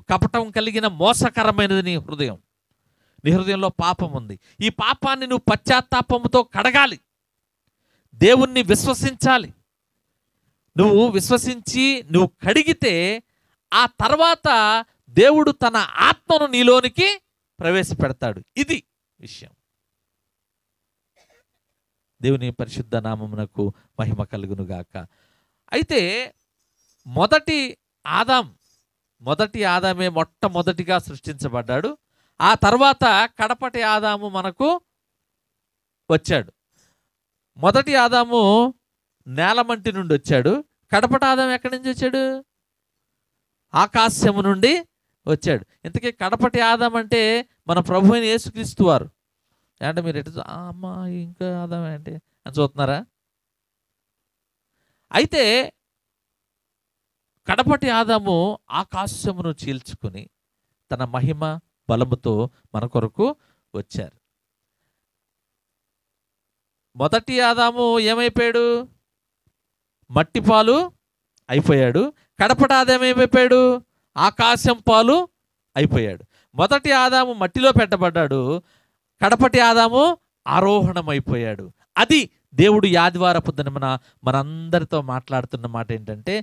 కపటం కలిగిన మోసకరమైనది. నీ హృదయంలో పాపం ఉంది. ఈ పాపాన్ని నువ్వు పశ్చాత్తాపముతో కడగాలి, దేవుణ్ణి విశ్వసించాలి. నువ్వు విశ్వసించి నువ్వు కడిగితే ఆ తర్వాత దేవుడు తన ఆత్మను నీలోనికి ప్రవేశపెడతాడు. ఇది విషయం. దేవుని పరిశుద్ధ నామమునకు మహిమ కలుగునుగాక. అయితే మొదటి ఆదామే మొట్టమొదటిగా సృష్టించబడ్డాడు. ఆ తర్వాత కడపటి ఆదాము మనకు వచ్చాడు. మొదటి ఆదాము నేలమంటి నుండి వచ్చాడు. కడపటి ఆదాము ఎక్కడి నుంచి వచ్చాడు? ఆకాశము నుండి వచ్చాడు. ఇంతకీ కడపటి ఆదాం అంటే మన ప్రభు అయిన యేసుక్రీస్తు వారు. అంటే మీరు ఎటు అమ్మా ఇంకా ఆదాం అంటే అని చూస్తున్నారా? అయితే కడపటి ఆదాము ఆకాశమును చీల్చుకుని తన మహిమ బలముతో మన కొరకు వచ్చారు. మొదటి ఆదాము ఏమైపోయాడు? మట్టి పాలు అయిపోయాడు. కడపటి ఆదాము ఏమైపోయాడు? ఆకాశం పాలు అయిపోయాడు. మొదటి ఆదాము మట్టిలో పెట్టబడ్డాడు, కడపటి ఆదాము ఆరోహణమైపోయాడు. అది దేవుడు ఈ ఆదివారపు దినమున మనందరితో మాట్లాడుతున్న మాట ఏంటంటే,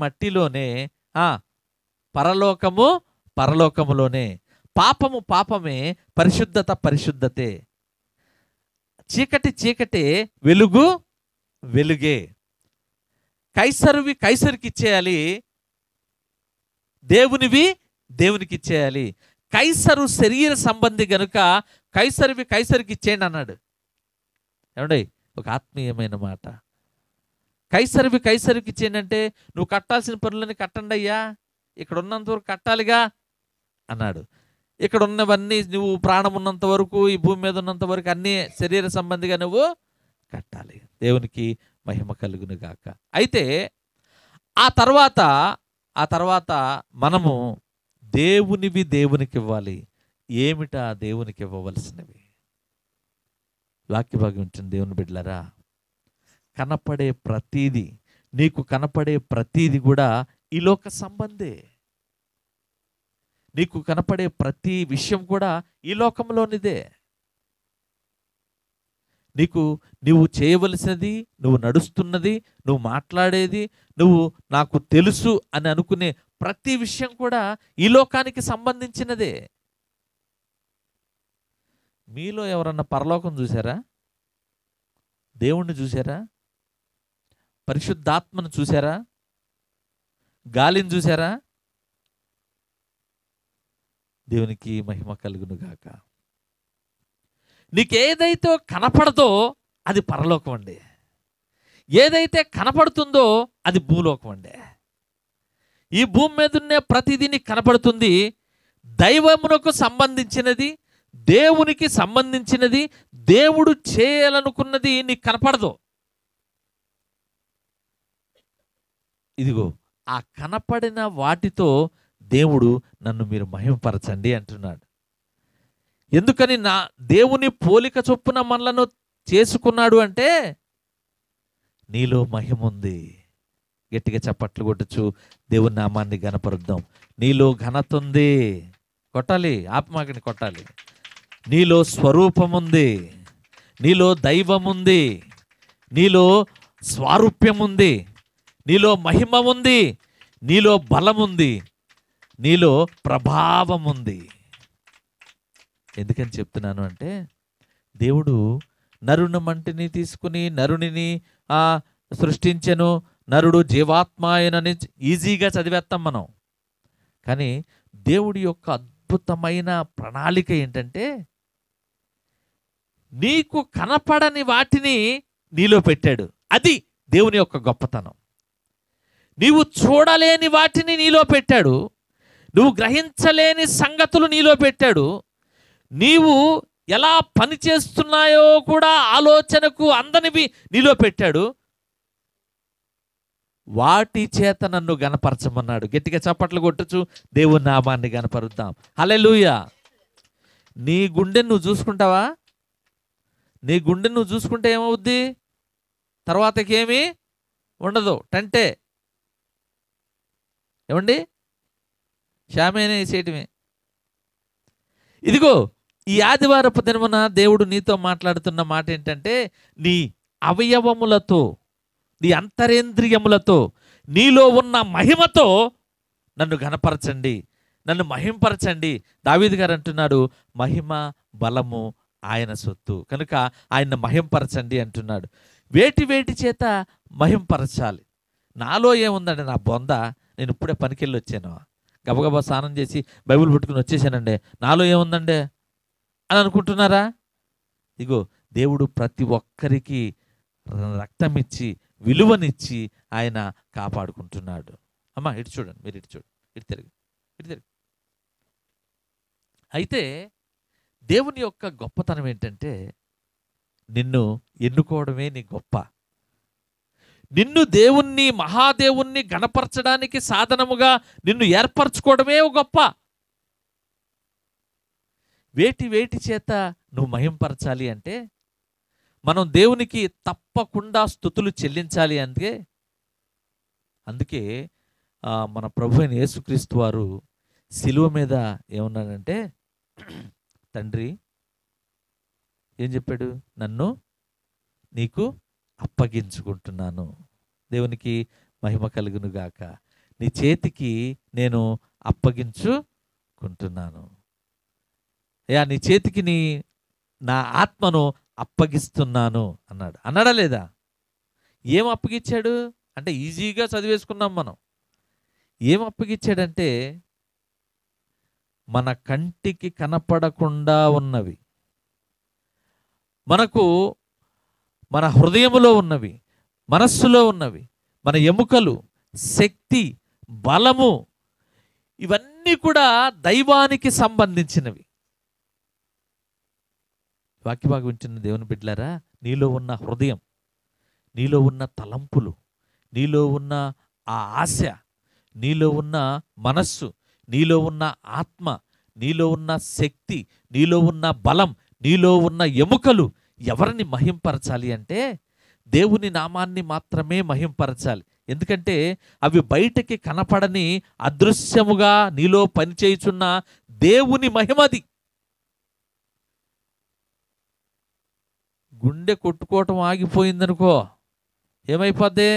మట్టిలోనే పరలోకములోనే, పాపము పాపమే, పరిశుద్ధత పరిశుద్ధతే, చీకటే, వెలుగు వెలుగే. కైసరువి కైసరికి ఇచ్చేయాలి, దేవునివి దేవునికి ఇచ్చేయాలి. కైసరు శరీర సంబంధి గనుక కైసరువి కైసరికి ఇచ్చేయండి అన్నాడు. ఏమండి, ఒక ఆత్మీయమైన మాట. కైసరువి కైసరికి ఇచ్చేయండి అంటే, నువ్వు కట్టాల్సిన పనులని కట్టండి అయ్యా, ఇక్కడ ఉన్నంత వరకు కట్టాలిగా అన్నాడు. ఇక్కడ ఉన్నవన్నీ నువ్వు ప్రాణం ఉన్నంత వరకు, ఈ భూమి మీద ఉన్నంత వరకు అన్నీ శరీర సంబంధిగా నువ్వు కట్టాలి. దేవునికి మహిమ కలుగును గాక. అయితే ఆ తర్వాత మనము దేవునివి దేవునికి ఇవ్వాలి. ఏమిటా దేవునికి ఇవ్వవలసినవి? వాక్యభాగం ఉంటుంది దేవుని బిడ్డలారా. కనపడే ప్రతీది, నీకు కనపడే ప్రతీది కూడా ఈ లోక సంబంధే. నీకు కనపడే ప్రతి విషయం కూడా ఈ లోకంలోనిదే. నువ్వు చేయవలసినది, నువ్వు నడుస్తున్నది, నువ్వు మాట్లాడేది, నువ్వు నాకు తెలుసు అని అనుకునే ప్రతి విషయం కూడా ఈ లోకానికి సంబంధించినదే. మీలో ఎవరన్నా పరలోకం చూసారా? దేవుణ్ణి చూసారా? పరిశుద్ధాత్మను చూసారా? గాలిని చూసారా? దేవునికి మహిమ కలుగును గాక. నీకేదైతే కనపడదో అది పరలోకం అండి. ఏదైతే కనపడుతుందో అది భూలోకం అండి. ఈ భూమి మీద ఉన్న ప్రతిదీ నీకు కనపడుతుంది. దైవమునకు సంబంధించినది, దేవునికి సంబంధించినది, దేవుడు చేయాలనుకున్నది నీకు కనపడదు. ఇదిగో ఆ కనపడిన వాటితో దేవుడు నన్ను మీరు మహిమపరచండి అంటున్నాడు. ఎందుకని? నా దేవుని పోలిక చొప్పున మనలను చేసుకున్నాడు అంటే నీలో మహిమ ఉంది. గట్టిగా చప్పట్లు కొట్టచ్చు, దేవుని నామాన్ని గణపరుద్దాం. నీలో ఘనత ఉంది. కొట్టాలి, ఆత్మని కొట్టాలి. నీలో స్వరూపం ఉంది, నీలో దైవం ఉంది, నీలో స్వారూప్యం ఉంది, నీలో మహిమ ఉంది, నీలో బలం ఉంది, నీలో ప్రభావం ఉంది. ఎందుకని చెప్తున్నాను అంటే, దేవుడు నరుని మంటిని తీసుకుని నరునిని సృష్టించెను, నరుడు జీవాత్మాయనని ఈజీగా చదివేస్తాం మనం. కానీ దేవుడి యొక్క అద్భుతమైన ప్రణాళిక ఏంటంటే, నీకు కనపడని వాటిని నీలో పెట్టాడు. అది దేవుని యొక్క గొప్పతనం. నీవు చూడలేని వాటిని నీలో పెట్టాడు, నువ్వు గ్రహించలేని సంగతులు నీలో పెట్టాడు, నీవు ఎలా పనిచేస్తున్నాయో కూడా ఆలోచనకు అందనివి నీలో పెట్టాడు. వాటి చేత నన్ను గనపరచమన్నాడు. గట్టిగా చప్పట్లు కొట్టచ్చు, దేవుని నామాన్ని గనపరుద్దాం. హల్లెలూయా. నీ గుండెని నువ్వు చూసుకుంటావా? నీ గుండెని నువ్వు చూసుకుంటే ఏమవుద్ది? తర్వాతకి ఏమీ ఉండదు, టంటే. ఏమండి? షామేనే వేసేయటమే. ఇదిగో ఈ ఆదివారపు దినమున దేవుడు నీతో మాట్లాడుతున్న మాట ఏంటంటే, నీ అవయవములతో, నీ అంతరేంద్రియములతో, నీలో ఉన్న మహిమతో నన్ను ఘనపరచండి, నన్ను మహింపరచండి. దావీదు గారు అంటున్నాడు, మహిమ బలము ఆయన సొత్తు, కనుక ఆయన మహింపరచండి అంటున్నాడు. వేటి వేటి చేత మహింపరచాలి? నాలో ఏముందండి, నా బొంద, నేను ఇప్పుడే పనికెళ్ళి వచ్చాను, గబగబా స్నానం చేసి బైబిల్ పట్టుకుని వచ్చేసానండి, నాలో ఏముందండి అని అనుకుంటున్నారా? ఇగో దేవుడు ప్రతి ఒక్కరికి రక్తం ఇచ్చి విలువనిచ్చి ఆయన కాపాడుకుంటున్నాడు. అమ్మా ఇటు చూడండి, మీరు ఇటు చూడండి, ఇటు తిరిగి, ఇటు తిరిగి. అయితే దేవుని యొక్క గొప్పతనం ఏంటంటే, నిన్ను ఎన్నుకోవడమే నీ గొప్ప. నిన్ను దేవుణ్ణి, మహాదేవుణ్ణి గణపరచడానికి సాధనముగా నిన్ను ఏర్పరచుకోవడమే గొప్ప. వేటి వేటి చేత నువ్వు మహింపరచాలి అంటే, మనం దేవునికి తప్పకుండా స్తుతులు చెల్లించాలి. అందుకే మన ప్రభు అయిన యేసుక్రీస్తు వారు శిలువ మీద ఏమన్నాడంటే, తండ్రి ఏం చెప్పాడు? నన్ను నీకు అప్పగించుకుంటున్నాను, దేవునికి మహిమ కలుగును గాక, నీ చేతికి నేను అప్పగించుకుంటున్నాను, అయ్యా నీ చేతికి నా ఆత్మను అప్పగిస్తున్నాను అన్నాడు. అన్నాడా లేదా? ఏం అప్పగిచ్చాడు అంటే, ఈజీగా చదివేసుకున్నాం మనం. ఏం అప్పగిచ్చాడంటే, మన కంటికి కనపడకుండా ఉన్నవి, మనకు మన హృదయములో ఉన్నవి, మనస్సులో ఉన్నవి, మన ఎముకలు, శక్తి, బలము, ఇవన్నీ కూడా దైవానికి సంబంధించినవి. వాక్యభాగం వింటున్న దేవుని బిడ్డలారా, నీలో ఉన్న హృదయం, నీలో ఉన్న తలంపులు, నీలో ఉన్న ఆ ఆశ, నీలో ఉన్న మనస్సు, నీలో ఉన్న ఆత్మ, నీలో ఉన్న శక్తి, నీలో ఉన్న బలం, నీలో ఉన్న ఎముకలు ఎవరిని మహింపరచాలి అంటే, దేవుని నామాన్ని మాత్రమే మహింపరచాలి. ఎందుకంటే అవి బయటకి కనపడని అదృశ్యముగా నీలో పనిచేయుచున్న దేవుని మహిమది. గుండె కొట్టుకోవటం ఆగిపోయిందనుకో, ఏమైపోద్ది?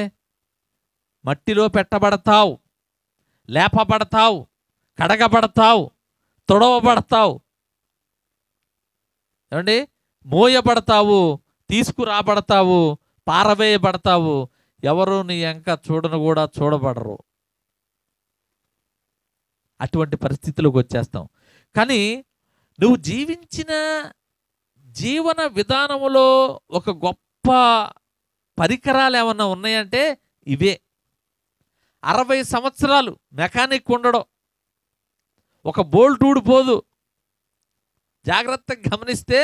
మట్టిలో పెట్టబడతావు, లేపబడతావు, కడగబడతావు, తొడవబడతావు, ఏమండి, మోయబడతావు, తీసుకురాబడతావు, పారవేయబడతావు. ఎవరు నీ ఎంక చూడను కూడా చూడబడరు. అటువంటి పరిస్థితిలోకి వచ్చేస్తాం. కానీ నువ్వు జీవించిన జీవన విధానములో ఒక గొప్ప పరికరాలు ఏమన్నా ఉన్నాయంటే ఇవే. 60 సంవత్సరాలు మెకానిక్ ఉండడం, ఒక బోల్ట్ ఊడిపోదు. జాగ్రత్తగా గమనిస్తే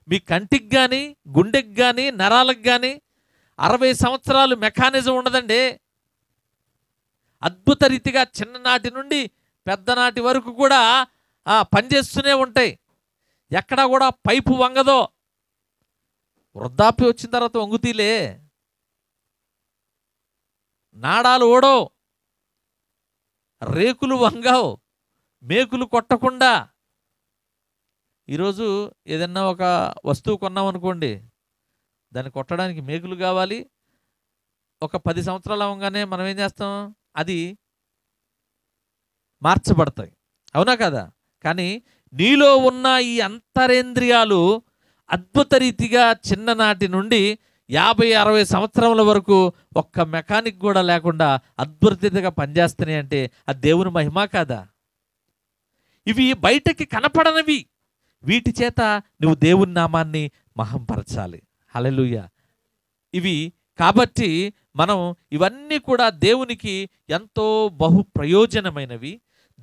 మీ కంటికి కానీ, గుండెకి కానీ, నరాలకు కానీ 60 సంవత్సరాలు మెకానిజం ఉండదండి. అద్భుత రీతిగా చిన్ననాటి నుండి పెద్దనాటి వరకు కూడా పనిచేస్తూనే ఉంటాయి. ఎక్కడా కూడా పైపు వంగదో. వృద్ధాప్యం వచ్చిన తర్వాత వంగుతీలే, నాడాలు ఓడో, రేకులు వంగావు, మేకులు కొట్టకుండా. ఈరోజు ఏదన్నా ఒక వస్తువు కొన్నామనుకోండి, దాన్ని కొట్టడానికి మేకులు కావాలి. ఒక 10 సంవత్సరాలు అవ్వగానే మనం ఏం చేస్తాం? అది మార్చబడతాయి, అవునా కదా? కానీ నీలో ఉన్న ఈ అంతరేంద్రియాలు అద్భుత రీతిగా చిన్ననాటి నుండి 50-60 సంవత్సరముల వరకు ఒక్క మెకానిక్ కూడా లేకుండా అద్భుత రీతిగా పనిచేస్తున్నాయి అంటే అది దేవుని మహిమ కాదా? ఇవి బయటకి కనపడనివి, వీటి చేత నువ్వు దేవుని నామాన్ని మహంపరచాలి. హల్లెలూయా. ఇవి కాబట్టి మనం ఇవన్నీ కూడా దేవునికి ఎంతో బహు ప్రయోజనమైనవి,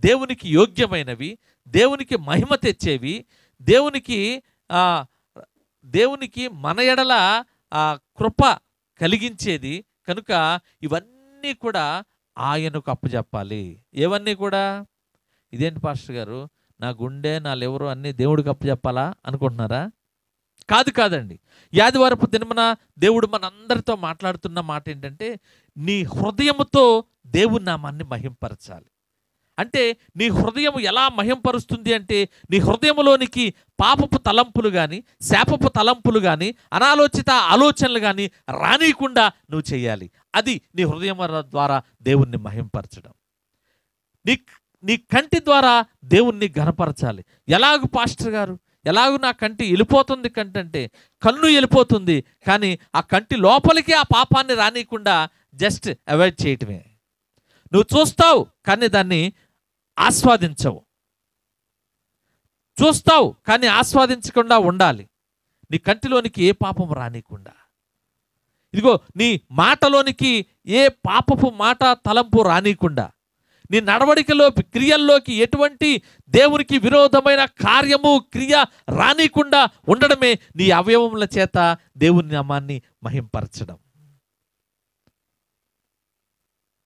దేవునికి యోగ్యమైనవి, దేవునికి మహిమ తెచ్చేవి, దేవునికి మన ఎడల కృప కలిగించేది కనుక ఇవన్నీ కూడా ఆయనకు అప్పచెప్పాలి. ఏవన్నీ కూడా ఇదేంటి పాస్టర్ గారు, నా గుండె నా లివరు అన్నీ దేవుడికి అప్పచెప్పాలా అనుకుంటున్నారా? కాదండి. ఆదివారపు దినమున దేవుడు మనందరితో మాట్లాడుతున్న మాట ఏంటంటే, నీ హృదయముతో దేవుని నామాన్ని మహింపరచాలి. అంటే నీ హృదయం ఎలా మహింపరుస్తుంది అంటే, నీ హృదయంలోనికి పాపపు తలంపులు కానీ, శాపపు తలంపులు కానీ, అనాలోచిత ఆలోచనలు కానీ రానియకుండా నువ్వు చేయాలి. అది నీ హృదయం ద్వారా దేవుణ్ణి మహింపరచడం. నీ కంటి ద్వారా దేవుణ్ణి ఘనపరచాలి. ఎలాగూ పాస్టర్ గారు, ఎలాగూ నా కంటి వెళ్ళిపోతుంది, కంటంటే కన్ను వెళ్ళిపోతుంది, కానీ ఆ కంటి లోపలికి ఆ పాపాన్ని రానియకుండా జస్ట్ అవాయిడ్ చేయటమే. నువ్వు చూస్తావు కానీ దాన్ని ఆస్వాదించవు, చూస్తావు కానీ ఆస్వాదించకుండా ఉండాలి. నీ కంటిలోనికి ఏ పాపం రానియకుండా, ఇదిగో నీ మాటలోనికి ఏ పాపపు మాట తలంపు రానియకుండా, నీ నడవడికలో క్రియల్లోకి ఎటువంటి దేవునికి విరోధమైన కార్యము క్రియ రానియకుండా ఉండడమే నీ అవయవముల చేత దేవుని నామాన్ని మహింపరచడం.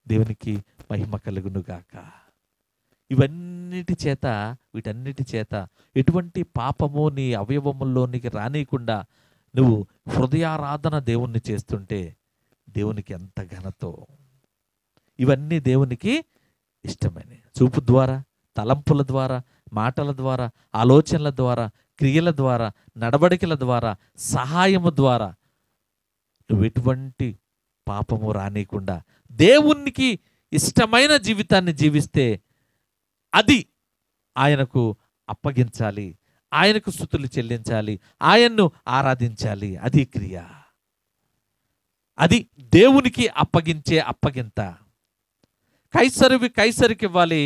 దేవునికి మహిమ కలుగునుగాక. వీటన్నిటి చేత ఎటువంటి పాపము నీ అవయవముల్లోనికి రానియకుండా నువ్వు హృదయారాధన దేవుణ్ణి చేస్తుంటే దేవునికి ఎంత ఘనతో. ఇవన్నీ దేవునికి ఇష్టమైన చూపు ద్వారా, తలంపుల ద్వారా, మాటల ద్వారా, ఆలోచనల ద్వారా, క్రియల ద్వారా, నడవడికల ద్వారా, సహాయము ద్వారా నువ్వు ఎటువంటి పాపము రానియకుండా దేవునికి ఇష్టమైన జీవితాన్ని జీవిస్తే అది ఆయనకు అప్పగించాలి, ఆయనకు స్తుతులు చెల్లించాలి, ఆయన్ను ఆరాధించాలి. అది క్రియ, అది దేవునికి అప్పగించే అప్పగింత. కైసరివి కైసరికి ఇవ్వాలి,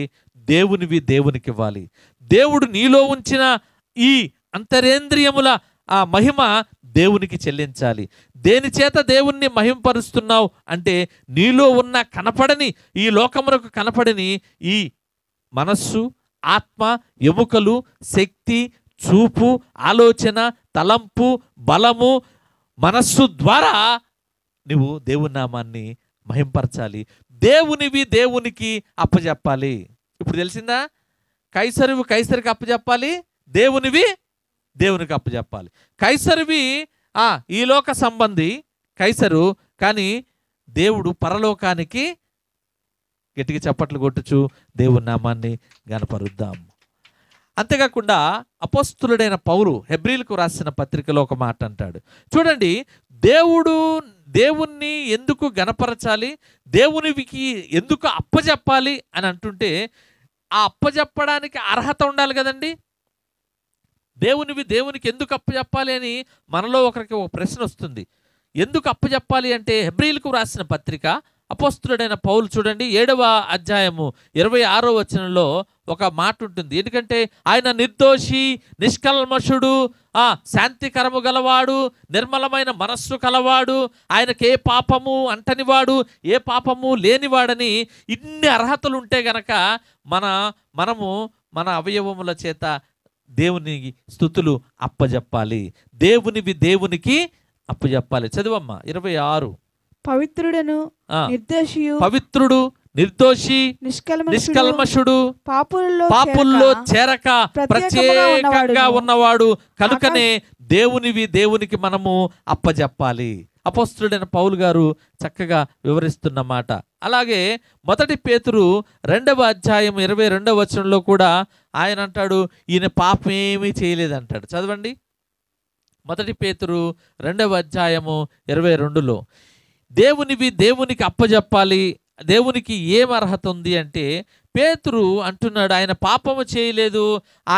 దేవునివి దేవునికి ఇవ్వాలి. దేవుడు నీలో ఉంచిన ఈ అంతరేంద్రియముల ఆ మహిమ దేవునికి చెల్లించాలి. దేని చేత దేవుణ్ణి మహింపరుస్తున్నావు అంటే, నీలో ఉన్న కనపడని, ఈ లోకమునకు కనపడని ఈ మనస్సు, ఆత్మ, ఎముకలు, శక్తి, చూపు, ఆలోచన, తలంపు, బలము, మనస్సు ద్వారా నువ్వు దేవుని నామాన్ని మహింపరచాలి. దేవునివి దేవునికి అప్పచెప్పాలి. ఇప్పుడు తెలిసిందా? కైసరివి కైసరికి అప్పచెప్పాలి, దేవునివి దేవునికి అప్పచెప్పాలి. కైసరివి ఈ లోక సంబంధి కైసరు, కానీ దేవుడు పరలోకానికి. గట్టిగా చప్పట్లు కొట్టుచు దేవుని నామాన్ని గనపరుద్దాం. అంతేకాకుండా అపోస్తులుడైన పౌలు హెబ్రీలకు రాసిన పత్రికలో ఒక మాట అంటాడు చూడండి, దేవుణ్ణి ఎందుకు గనపరచాలి, దేవునికి ఎందుకు అప్పచెప్పాలి అని అంటుంటే, ఆ అప్పచెప్పడానికి అర్హత ఉండాలి కదండి. దేవునివి దేవునికి ఎందుకు అప్పచెప్పాలి అని మనలో ఒకరికి ఒక ప్రశ్న వస్తుంది. ఎందుకు అప్పచెప్పాలి అంటే, హెబ్రీలకు రాసిన పత్రిక అపోస్తులుడైన పౌలు చూడండి 7వ అధ్యాయము 26వ వచనంలో ఒక మాట ఉంటుంది. ఎందుకంటే ఆయన నిర్దోషి, నిష్కల్మషుడు, శాంతికరము గలవాడు, నిర్మలమైన మనస్సు కలవాడు, ఆయనకు ఏ పాపము అంటనివాడు, ఏ పాపము లేనివాడని ఇన్ని అర్హతలు ఉంటే గనక మనము మన అవయవముల చేత దేవుని స్తుతులు అప్పజెప్పాలి, దేవునివి దేవునికి అప్పజెప్పాలి. చదువమ్మా 26. పవిత్రుడు, నిర్దోషి, నిష్కల్మషుడు, పాపుల్లో చేరక ప్రత్యేకంగా ఉన్నవాడు కనుకనే దేవునివి దేవునికి మనము అప్పజెప్పాలి. అపోస్తులుడైన పౌలు గారు చక్కగా వివరిస్తున్న మాట. అలాగే 1 పేతురు 2వ అధ్యాయం 22వ వచనంలో కూడా ఆయన అంటాడు, ఈయన పాపం ఏమీ చేయలేదంటాడు. చదవండి 1 పేతురు 2వ అధ్యాయము 22లో. దేవునివి దేవునికి అప్పజెప్పాలి. దేవునికి ఏం అర్హత ఉంది అంటే, పేతురు అంటున్నాడు ఆయన పాపము చేయలేదు,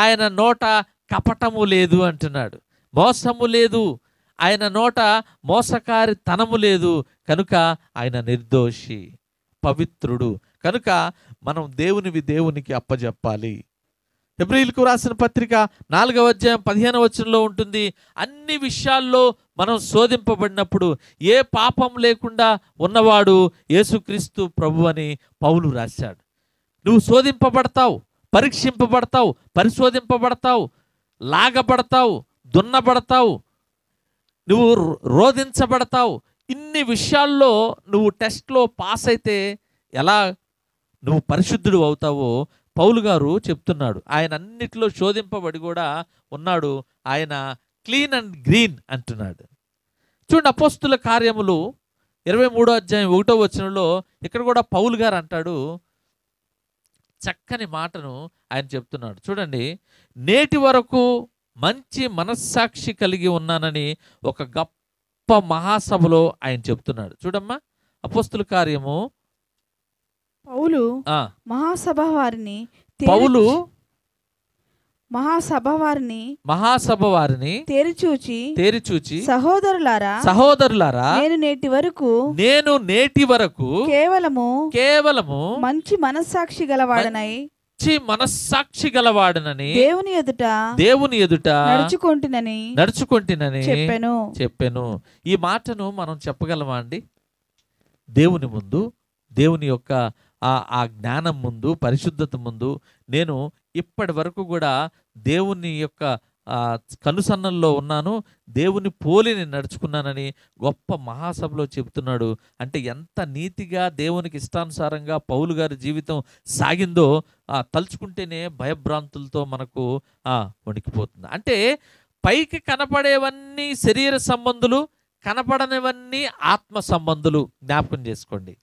ఆయన నోట కపటము లేదు అంటున్నాడు. మోసము లేదు, ఆయన నోట మోసకారి తనము లేదు, కనుక ఆయన నిర్దోషి, పవిత్రుడు. కనుక మనం దేవునికి అప్పజెప్పాలి. హెబ్రీయులకు రాసిన పత్రిక 4వ అధ్యాయం 15వ వచనంలో ఉంటుంది, అన్ని విషయాల్లో మనం శోధింపబడినప్పుడు ఏ పాపం లేకుండా ఉన్నవాడు యేసుక్రీస్తు ప్రభు అని పౌలు రాశాడు. నువ్వు శోధింపబడతావు, పరీక్షింపబడతావు, పరిశోధింపబడతావు, లాగబడతావు, దున్నబడతావు, నువ్వు రోధించబడతావు. ఇన్ని విషయాల్లో నువ్వు టెస్ట్లో పాస్ అయితే ఎలా నువ్వు పరిశుద్ధుడు అవుతావో పౌలు గారు చెప్తున్నాడు. ఆయన అన్నిట్లో శోధింపబడి కూడా ఉన్నాడు, ఆయన క్లీన్ అండ్ గ్రీన్ అంటున్నాడు. చూడండి, అపోస్తుల కార్యములు 23వ అధ్యాయం 1వ వచనంలో ఇక్కడ కూడా పౌలు గారు అంటాడు, చక్కని మాటను ఆయన చెప్తున్నాడు. చూడండి, నేటి వరకు మంచి మనస్సాక్షి కలిగి ఉన్నానని ఒక గొప్ప మహాసభలో ఆయన చెప్తున్నాడు. చూడమ్మా, అపోస్తుల కార్యము పౌలు ఆ, మహాసభ వారిని పౌలు మహాసభ వారిని తేరిచూచి సహోదరులారా నేను నేటి వరకు కేవలము మంచి మనస్సాక్షి గలవాడనై దేవుని ఎదుట నడుచుకొంటినని చెప్పెను. ఈ మాటను మనం చెప్పగలమా అండి? దేవుని ముందు, దేవుని యొక్క ఆ జ్ఞానం ముందు, పరిశుద్ధత ముందు నేను ఇప్పటి వరకు కూడా దేవుని యొక్క కనుసన్నల్లో ఉన్నాను, దేవుని పోలిని నడుచుకున్నానని గొప్ప మహాసభలో చెబుతున్నాడు. అంటే ఎంత నీతిగా దేవునికి ఇష్టానుసారంగా పౌలు గారి జీవితం సాగిందో తలుచుకుంటేనే భయభ్రాంతులతో మనకు వణికిపోతుంది. అంటే పైకి కనపడేవన్నీ శరీర సంబంధులు, కనపడనివన్నీ ఆత్మ సంబంధులు. జ్ఞాపకం చేసుకోండి,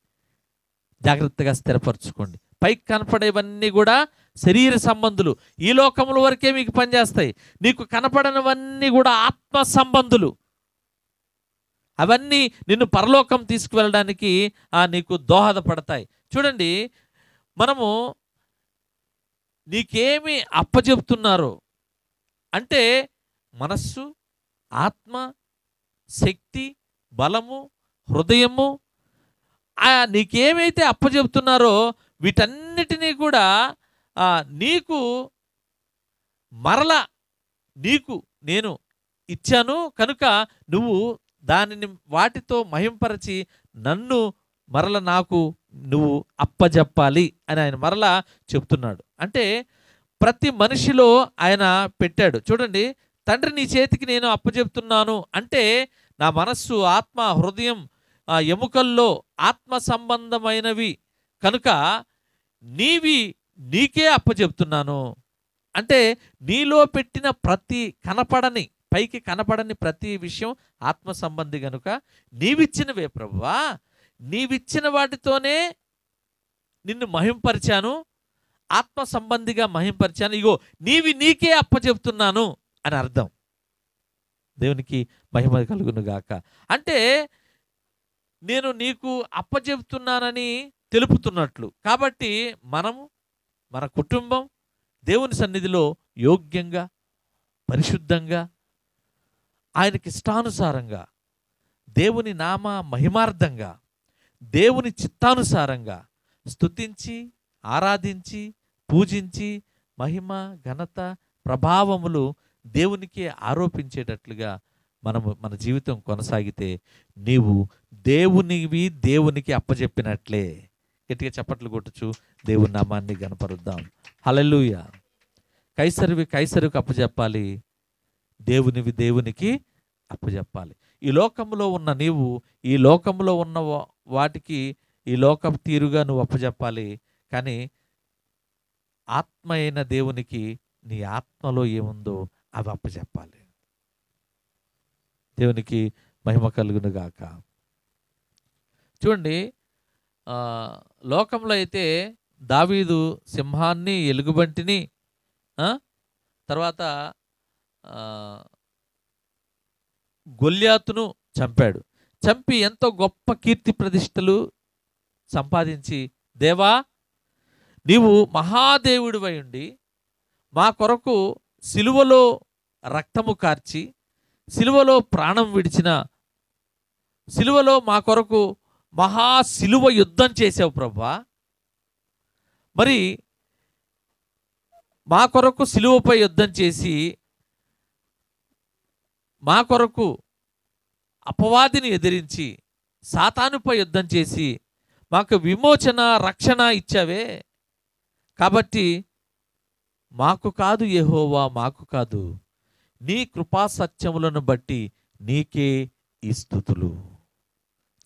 జాగ్రత్తగా స్థిరపరచుకోండి. పైకి కనపడేవన్నీ కూడా శరీర సంబంధులు, ఈ లోకముల వరకే మీకు పనిచేస్తాయి. నీకు కనపడనివన్నీ కూడా ఆత్మ సంబంధులు. అవన్నీ నిన్ను పరలోకం తీసుకువెళ్ళడానికి నీకు దోహదపడతాయి. చూడండి, మనము నీకేమి అప్పచెప్తున్నారో అంటే మనస్సు, ఆత్మ, శక్తి, బలము, హృదయము, నీకేమైతే అప్పచెప్తున్నారో వీటన్నిటినీ కూడా నీకు మరలా నేను ఇచ్చాను, కనుక నువ్వు దానిని వాటితో మహింపరచి నన్ను మరల నాకు నువ్వు అప్పజెప్పాలి అని ఆయన మరలా చెప్తున్నాడు. అంటే ప్రతి మనిషిలో ఆయన పెట్టాడు. చూడండి, తండ్రి నీ చేతికి నేను అప్పచెప్తున్నాను అంటే నా మనస్సు, ఆత్మ, హృదయం, ఎముకల్లో ఆత్మ సంబంధమైనవి కనుక నీకే అప్పచెప్తున్నాను. అంటే నీలో పెట్టిన ప్రతి పైకి కనపడని ప్రతి విషయం ఆత్మ సంబంధి కనుక నీవిచ్చినవే ప్రభువా, నీవిచ్చిన వాటితోనే నిన్ను మహింపరిచాను, ఆత్మ సంబంధిగా మహింపరిచాను, ఇగో నీకే అప్పచెప్తున్నాను అని అర్థం. దేవునికి మహిమ కలుగును గాక. అంటే నేను నీకు అప్పచెప్తున్నానని తెలుపుతున్నట్లు. కాబట్టి మనము, మన కుటుంబం దేవుని సన్నిధిలో యోగ్యంగా, పరిశుద్ధంగా, ఆయనకి ఇష్టానుసారంగా, దేవుని నామ మహిమార్థంగా, దేవుని చిత్తానుసారంగా స్తుతించి, ఆరాధించి, పూజించి, మహిమ, ఘనత, ప్రభావములు దేవునికే ఆరోపించేటట్లుగా మన జీవితం కొనసాగితే నీవు దేవునికి అప్పచెప్పినట్లే. గట్టిగా చప్పట్లు కొట్టచ్చు, దేవుని నామాన్ని గణపరుద్దాం. హల్లెలూయా. కైసరికి అప్పచెప్పాలి, దేవునికి అప్పచెప్పాలి. ఈ లోకంలో ఉన్న నీవు ఈ లోకంలో ఉన్న వాటికి ఈ లోకం తీరుగా నువ్వు అప్పచెప్పాలి. కానీ ఆత్మ అయిన దేవునికి నీ ఆత్మలో ఏముందో అవి అప్పచెప్పాలి. దేవునికి మహిమ కలుగును గాక. చూడండి, లోకంలో అయితే దావీదు సింహాన్ని, ఎలుగుబంటిని, తర్వాత గొల్యాతును చంపి ఎంతో గొప్ప కీర్తి ప్రతిష్టలు సంపాదించి, దేవా నీవు మహాదేవుడివై ఉండి మా కొరకు సిలువలో రక్తము కార్చి సిలువలో ప్రాణం విడిచిన, సిలువలో మా కొరకు మహా సిలువ యుద్ధం చేసావు ప్రభువా. మరి మా కొరకు సిలువపై యుద్ధం చేసి మా కొరకు అపవాదిని ఎదిరించి సాతానుపై యుద్ధం చేసి మాకు విమోచన రక్షణ ఇచ్చావే. కాబట్టి మాకు కాదు యెహోవా, మాకు కాదు, నీ కృపా సత్యములను బట్టి నీకే ఈ స్తుతులు.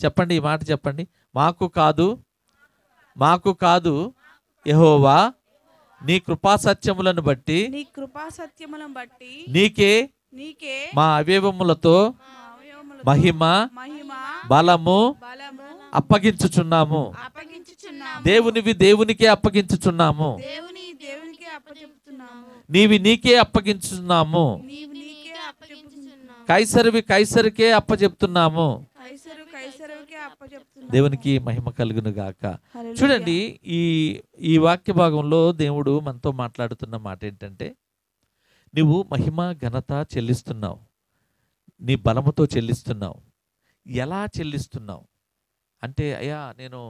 చెప్పండి, ఈ మాట చెప్పండి. మాకు కాదు, మాకు కాదు యెహోవా, నీ కృపా సత్యములను బట్టి నీకే మా అవయవములతో మహిమ బలము అప్పగించుచున్నాము. దేవునివి దేవునికే అప్పగించుచున్నాము, నీవి నీకే అప్పగించుచున్నాము, కైసరివి కైసరికే అప్పచెప్తున్నాము. దేవునికి మహిమ కలుగును గాక. చూడండి, ఈ వాక్య భాగంలో దేవుడు మనతో మాట్లాడుతున్న మాట ఏంటంటే, నువ్వు మహిమ ఘనత చెల్లిస్తున్నావు, నీ బలముతో చెల్లిస్తున్నావు. ఎలా చెల్లిస్తున్నావు అంటే, అయ్యా నేను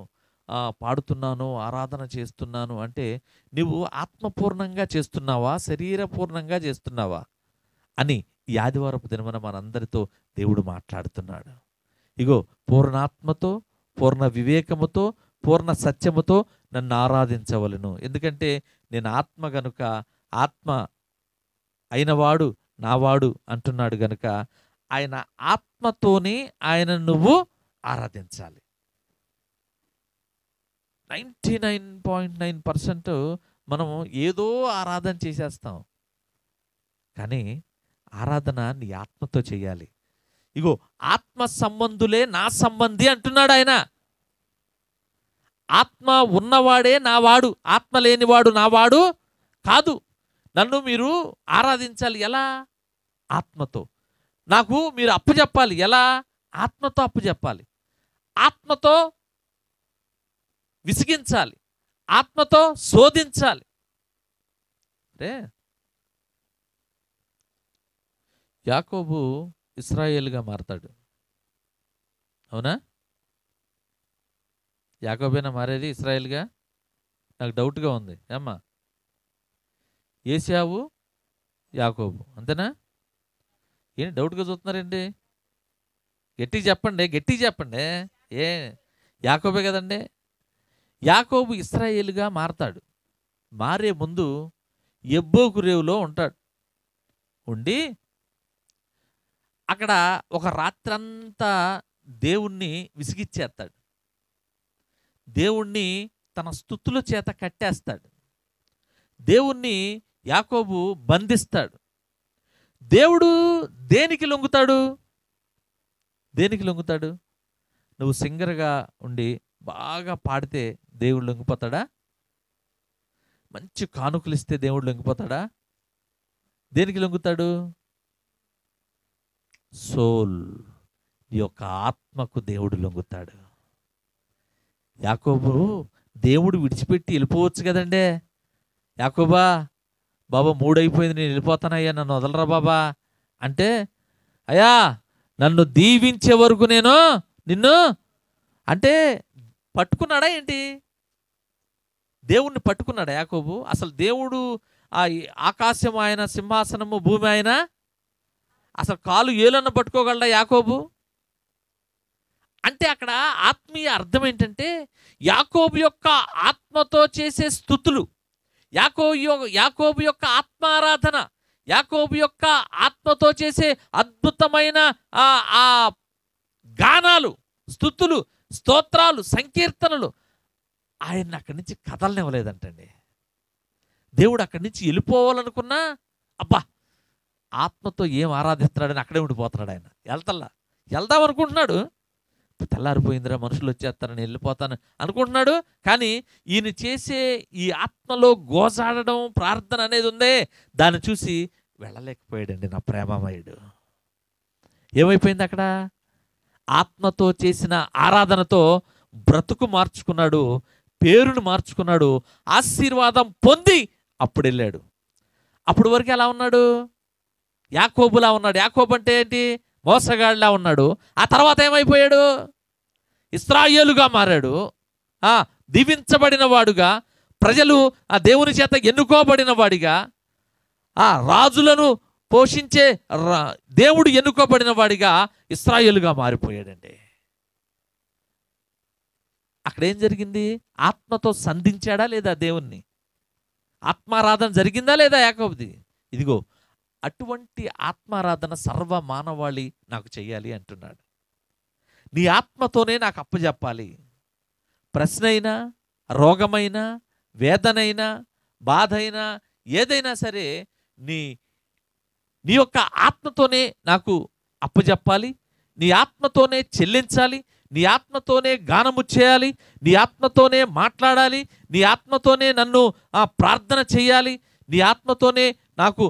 పాడుతున్నాను, ఆరాధన చేస్తున్నాను అంటే నువ్వు ఆత్మపూర్ణంగా చేస్తున్నావా, శరీరపూర్ణంగా చేస్తున్నావా అని ఈ ఆదివారపు దినమున మనందరితో దేవుడు మాట్లాడుతున్నాడు. ఇగో, పూర్ణాత్మతో, పూర్ణ వివేకముతో, పూర్ణ సత్యముతో నన్ను ఆరాధించవలను. ఎందుకంటే నేను ఆత్మ గనుక, ఆత్మ అయినవాడు నావాడు అంటున్నాడు గనుక ఆయన ఆత్మతోనే ఆయన నువ్వు ఆరాధించాలి. 99.9% మనము ఏదో ఆరాధన చేసేస్తాం, కానీ ఆరాధన నీ ఆత్మతో చేయాలి. ఇగో, ఆత్మ సంబంధులే నా సంబంధి అంటున్నాడు ఆయన. ఆత్మ ఉన్నవాడే నావాడు, ఆత్మ లేనివాడు నావాడు కాదు. నన్ను మీరు ఆరాధించాలి. ఎలా? ఆత్మతో. నాకు మీరు అప్పచెప్పాలి. ఎలా? ఆత్మతో అప్పచెప్పాలి. ఆత్మతో విసిగించాలి, ఆత్మతో శోధించాలి. అంటే యాకోబు ఇశ్రాయేలుగా మారతాడు, అవునా? యాకోబేనా మారేది ఇశ్రాయేలుగా? నాకు డౌట్గా ఉంది. ఏమ్మా, ఏశావు యాకోబు అంతేనా? ఏంటి డౌట్గా చూస్తున్నారండి? గట్టిగా చెప్పండి, గట్టిగా చెప్పండి. ఏ యాకోబే కదండి? యాకోబు ఇశ్రాయేలుగా మారతాడు. మారే ముందు యబ్బోకు రేవులో ఉంటాడు. ఉండి అక్కడ ఒక రాత్రంతా దేవుణ్ణి విసిగిచ్చేస్తాడు. దేవుణ్ణి తన స్తుతుల చేత కట్టేస్తాడు. దేవుణ్ణి యాకోబు బంధిస్తాడు. దేవుడు దేనికి లొంగుతాడు? దేనికి లొంగుతాడు? నువ్వు సింగర్గా ఉండి బాగా పాడితే దేవుడు లొంగిపోతాడా? మంచి కానుకలు ఇస్తే దేవుడు లొంగిపోతాడా? దేనికి లొంగుతాడు? సోల్, నీ యొక్క ఆత్మకు దేవుడు లొంగుతాడు. యాకోబు దేవుడు విడిచిపెట్టి వెళ్ళిపోవచ్చు కదండే. యాకోబా, బాబా 3 అయిపోయింది, నేను వెళ్ళిపోతానయ్యా, నన్ను వదలరా బాబా అంటే, అయ్యా నన్ను దీవించే వరకు నేను నిన్ను అంటే పట్టుకున్నాడా ఏంటి? దేవుణ్ణి పట్టుకున్నాడా యాకోబు? అసలు దేవుడు ఆకాశం ఆయన, సింహాసనము భూమి ఆయన, అసలు కాలు ఏలన్న పట్టుకోగలడా యాకోబు? అంటే అక్కడ ఆత్మీయ అర్థం ఏంటంటే, యాకోబు యొక్క ఆత్మతో చేసే స్తుతులు, యాకోబు యొక్క ఆత్మారాధన, యాకోబు యొక్క ఆత్మతో చేసే అద్భుతమైన ఆ గానాలు, స్తుతులు, స్తోత్రాలు, సంకీర్తనలు ఆయన అక్కడి నుంచి కదలనివ్వలేదంటండి. దేవుడు అక్కడి నుంచి వెళ్ళిపోవాలనుకున్నా, అబ్బా ఆత్మతో ఏం ఆరాధిస్తున్నాడని అక్కడే ఉండిపోతున్నాడు ఆయన. వెళ్దాం అనుకుంటున్నాడు, తెల్లారిపోయిందిరా మనుషులు వచ్చేస్తారని వెళ్ళిపోతాను అనుకుంటున్నాడు. కానీ ఈయన చేసే ఈ ఆత్మలో గోజాడడం, ప్రార్థన అనేది ఉందే, దాన్ని చూసి వెళ్ళలేకపోయాడండి నా ప్రేమమయుడు. ఏమైపోయింది అక్కడ? ఆత్మతో చేసిన ఆరాధనతో బ్రతుకు మార్చుకున్నాడు, పేరును మార్చుకున్నాడు, ఆశీర్వాదం పొంది అప్పుడు వెళ్ళాడు. అప్పుడు వరకు ఎలా ఉన్నాడు? యాకోబులా ఉన్నాడు. యాకోబు అంటే ఏంటి? మోసగాడిలా ఉన్నాడు. ఆ తర్వాత ఏమైపోయాడు? ఇశ్రాయేలుగా మారాడు. దీవించబడిన వాడుగా, ప్రజలు ఆ దేవుని చేత ఎన్నుకోబడిన వాడిగా, ఆ రాజులను పోషించే దేవుడు ఎన్నుకోబడిన వాడిగా ఇశ్రాయేలుగా మారిపోయాడండి. అక్కడేం జరిగింది? ఆత్మతో సంధించాడా లేదా దేవుణ్ణి? ఆత్మారాధన జరిగిందా లేదా యాకోబుది? ఇదిగో అటువంటి ఆత్మారాధన సర్వ మానవాళి నాకు చెయ్యాలి అంటున్నాడు. నీ ఆత్మతోనే నాకు అప్పచెప్పాలి. ప్రశ్న అయినా, రోగమైనా, వేదనైనా, బాధ అయినా, ఏదైనా సరే నీ యొక్క ఆత్మతోనే నాకు అప్పచెప్పాలి. నీ ఆత్మతోనే చెల్లించాలి. నీ ఆత్మతోనే గానము చేయాలి. నీ ఆత్మతోనే మాట్లాడాలి. నీ ఆత్మతోనే నన్ను ప్రార్థన చేయాలి. నీ ఆత్మతోనే నాకు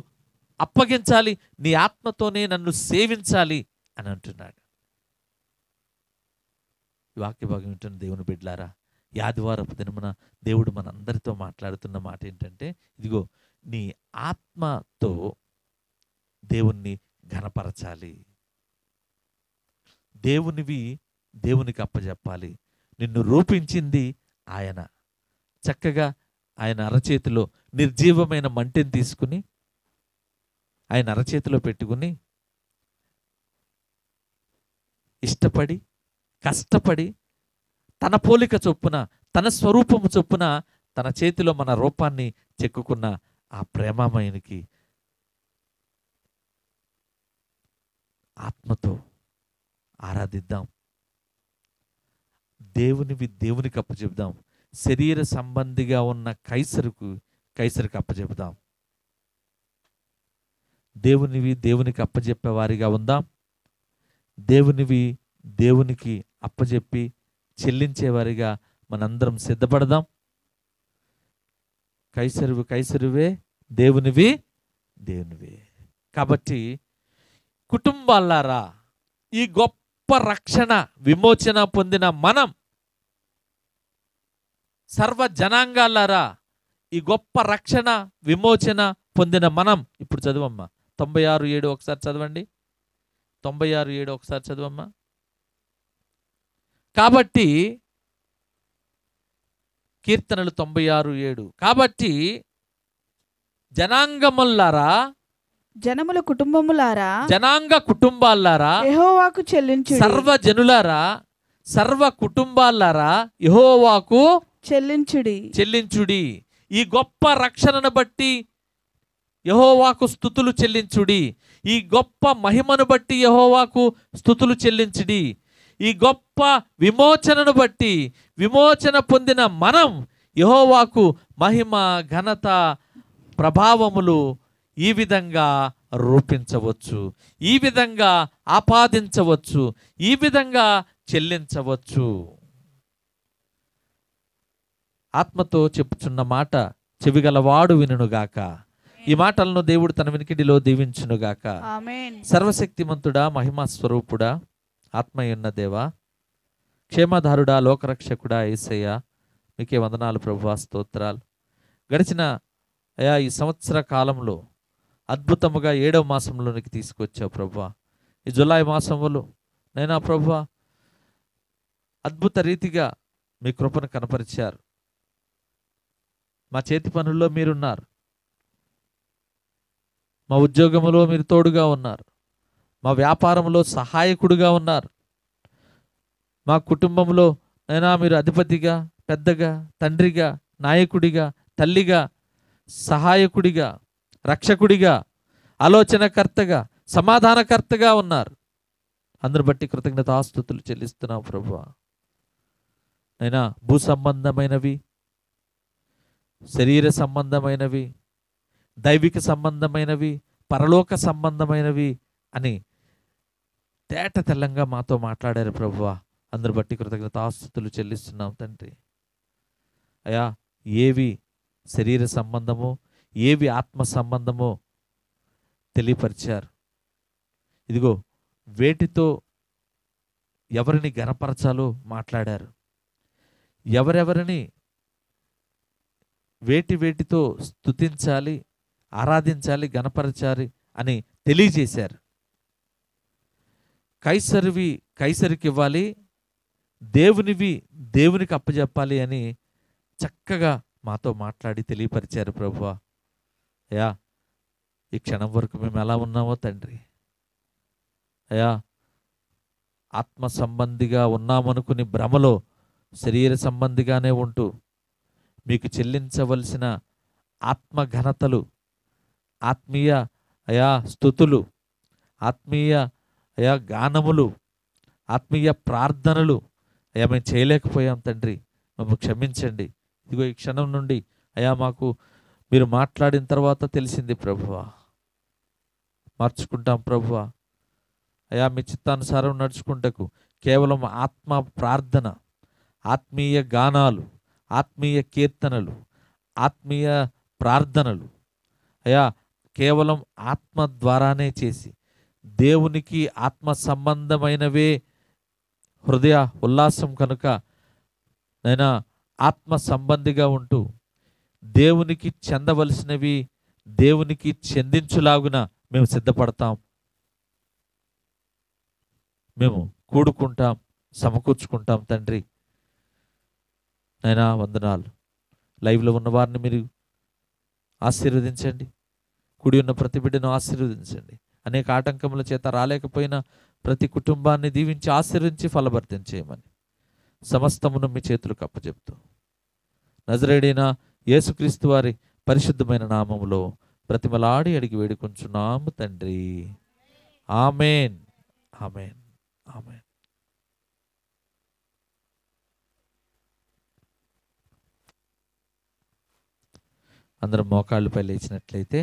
అప్పగించాలి. నీ ఆత్మతోనే నన్ను సేవించాలి అని అంటున్నాడు. వాక్య భాగం వింటున్న దేవుని బిడ్డలారా, ఈ ఆదివారపు దినమున దేవుడు మనందరితో మాట్లాడుతున్న మాట ఏంటంటే, ఇదిగో నీ ఆత్మతో దేవుణ్ణి ఘనపరచాలి. దేవునివి దేవునికి అప్పచెప్పాలి. నిన్ను రూపించింది ఆయన. చక్కగా ఆయన అరచేతిలో నిర్జీవమైన మంటెని తీసుకుని ఆయన అరచేతిలో పెట్టుకుని ఇష్టపడి కష్టపడి తన పోలిక చొప్పున తన స్వరూపము చొప్పున తన చేతిలో మన రూపాన్ని చెక్కుకున్న ఆ ప్రేమమయునికి ఆత్మతో ఆరాధిద్దాం. దేవునివి దేవునికి అప్పచెప్దాం. శరీర సంబంధిగా ఉన్న కైసరుకు అప్పచెప్దాం. దేవునివి దేవునికి అప్పచెప్పే వారిగా ఉందాం. దేవునివి దేవునికి అప్పచెప్పి చెల్లించేవారిగా మనందరం సిద్ధపడదాం. కైసరువే, దేవునివి దేవునివే. కాబట్టి కుటుంబాలారా, ఈ గొప్ప రక్షణ విమోచన పొందిన మనం, సర్వ జనాంగాలారా, ఈ గొప్ప రక్షణ విమోచన పొందిన మనం, ఇప్పుడు చదువమ్మా 96:7 ఒకసారి చదవండి. 96:7 ఒకసారి చదువమ్మా. కాబట్టి కీర్తనలు 96:7. కాబట్టి జనాంగములారా, జనముల కుటుంబములారా, జనాంగ కుటుంబాలారా, యెహోవాకు చెల్లించుడి. సర్వ జనులారా, సర్వ కుటుంబాలారా, యెహోవాకు చెల్లించుడి. ఈ గొప్ప రక్షణను బట్టి యెహోవాకు స్తుతులు చెల్లించుడి. ఈ గొప్ప మహిమను బట్టి యెహోవాకు స్తుతులు చెల్లించుడి. ఈ గొప్ప విమోచనను బట్టి, విమోచన పొందిన మనం యెహోవాకు మహిమ, ఘనత, ప్రభావములు ఈ విధంగా రూపించవచ్చు, ఈ విధంగా ఆపాదించవచ్చు, ఈ విధంగా చెల్లించవచ్చు. ఆత్మతో చెప్పుచున్న మాట చెవిగలవాడు వినుగాక. ఈ మాటలను దేవుడు తన వినికిడిలో దీవించునుగాక. ఆమేన్. సర్వశక్తిమంతుడా, మహిమా స్వరూపుడా, ఆత్మయున్న దేవా, క్షేమధారుడా, లోకరక్షకుడా యేసయ్య, మీకే వందనాలు ప్రభువా, స్తోత్రాలు. గడిచిన ఈ సంవత్సర కాలంలో అద్భుతముగా 7వ మాసంలోనికి తీసుకొచ్చావు ప్రభువా. ఈ జులై మాసంలో నైనా ప్రభువా అద్భుత రీతిగా మీ కృపను కనపరిచారు. మా చేతి పనుల్లో మీరున్నారు. మా ఉద్యోగంలో మీరు తోడుగా ఉన్నారు. మా వ్యాపారంలో సహాయకుడుగా ఉన్నారు. మా కుటుంబంలో నైనా మీరు అధిపతిగా, పెద్దగా, తండ్రిగా, నాయకుడిగా, తల్లిగా, సహాయకుడిగా, రక్షకుడిగా, ఆలోచనకర్తగా, సమాధానకర్తగా ఉన్నారు. అందరు బట్టి కృతజ్ఞతాస్తుతులు చెల్లిస్తున్నావు ప్రభువా. నైనా భూ సంబంధమైనవి, శరీర సంబంధమైనవి, దైవిక సంబంధమైనవి, పరలోక సంబంధమైనవి అని తేట తెల్లంగా మాతో మాట్లాడారు ప్రభువా. అందరు బట్టి కృతజ్ఞతాస్తుతులు చెల్లిస్తున్నాం తండ్రి. అయ్యా, ఏవి శరీర సంబంధమో, ఏవి ఆత్మ సంబంధమో తెలియపరిచారు. ఇదిగో వేటితో ఎవరిని గణపరచాలో మాట్లాడారు. ఎవరెవరిని వేటితో స్తుతించాలి, ఆరాధించాలి, గణపరచాలి అని తెలియజేశారు. కైసరివి కైసరికి ఇవ్వాలి, దేవునివి దేవునికి అప్పజెప్పాలి అని చక్కగా మాతో మాట్లాడి తెలియపరిచారు ప్రభువా. అయ్యా, ఈ క్షణం వరకు మేము ఎలా ఉన్నామో తండ్రి, అయ్యా ఆత్మ సంబంధిగా ఉన్నామనుకుని భ్రమలో శరీర సంబంధిగానే ఉంటూ మీకు చెల్లించవలసిన ఆత్మ ఘనతలు, ఆత్మీయ అయా స్తుతులు, ఆత్మీయ అయా గానములు, ఆత్మీయ ప్రార్థనలు అయా మేము చేయలేకపోయాం తండ్రి, మమ్మల్ని క్షమించండి. ఇదిగో ఈ క్షణం నుండి అయా మాకు మీరు మాట్లాడిన తర్వాత తెలిసింది ప్రభువా, మార్చుకుంటాం ప్రభువా. అయా మీ చిత్తానుసారం నడుచుకుంటకు కేవలం ఆత్మ ప్రార్థన, ఆత్మీయ గానాలు, ఆత్మీయ కీర్తనలు, ఆత్మీయ ప్రార్థనలు అయా కేవలం ఆత్మ ద్వారానే చేసి దేవునికి ఆత్మ సంబంధమైనవే హృదయ ఉల్లాసం కనుక నైనా ఆత్మ సంబంధిగా ఉంటూ దేవునికి చెందవలసినవి దేవునికి చెందించులాగున మేము సిద్ధపడతాం, మేము కూడుకుంటాం, సమకూర్చుకుంటాం తండ్రి. నైనా వందనాలు. లైవ్లో ఉన్న వారిని మీరు ఆశీర్వదించండి, కుడి ఉన్న ప్రతి బిడ్డను ఆశీర్వదించండి. అనేక ఆటంకముల చేత రాలేకపోయినా ప్రతి కుటుంబాన్ని దీవించి ఆశీర్వించి ఫలభరితం చేయమని సమస్తమును మీ చేతులకు అప్పచెప్తూ నజరేడైన యేసుక్రీస్తు వారి పరిశుద్ధమైన నామములో బ్రతిమలాడి అడిగి వేడుకొంచున్నాము తండ్రి. ఆమేన్, ఆమేన్, ఆమేన్. అందరం మోకాళ్ళపై లేచినట్లయితే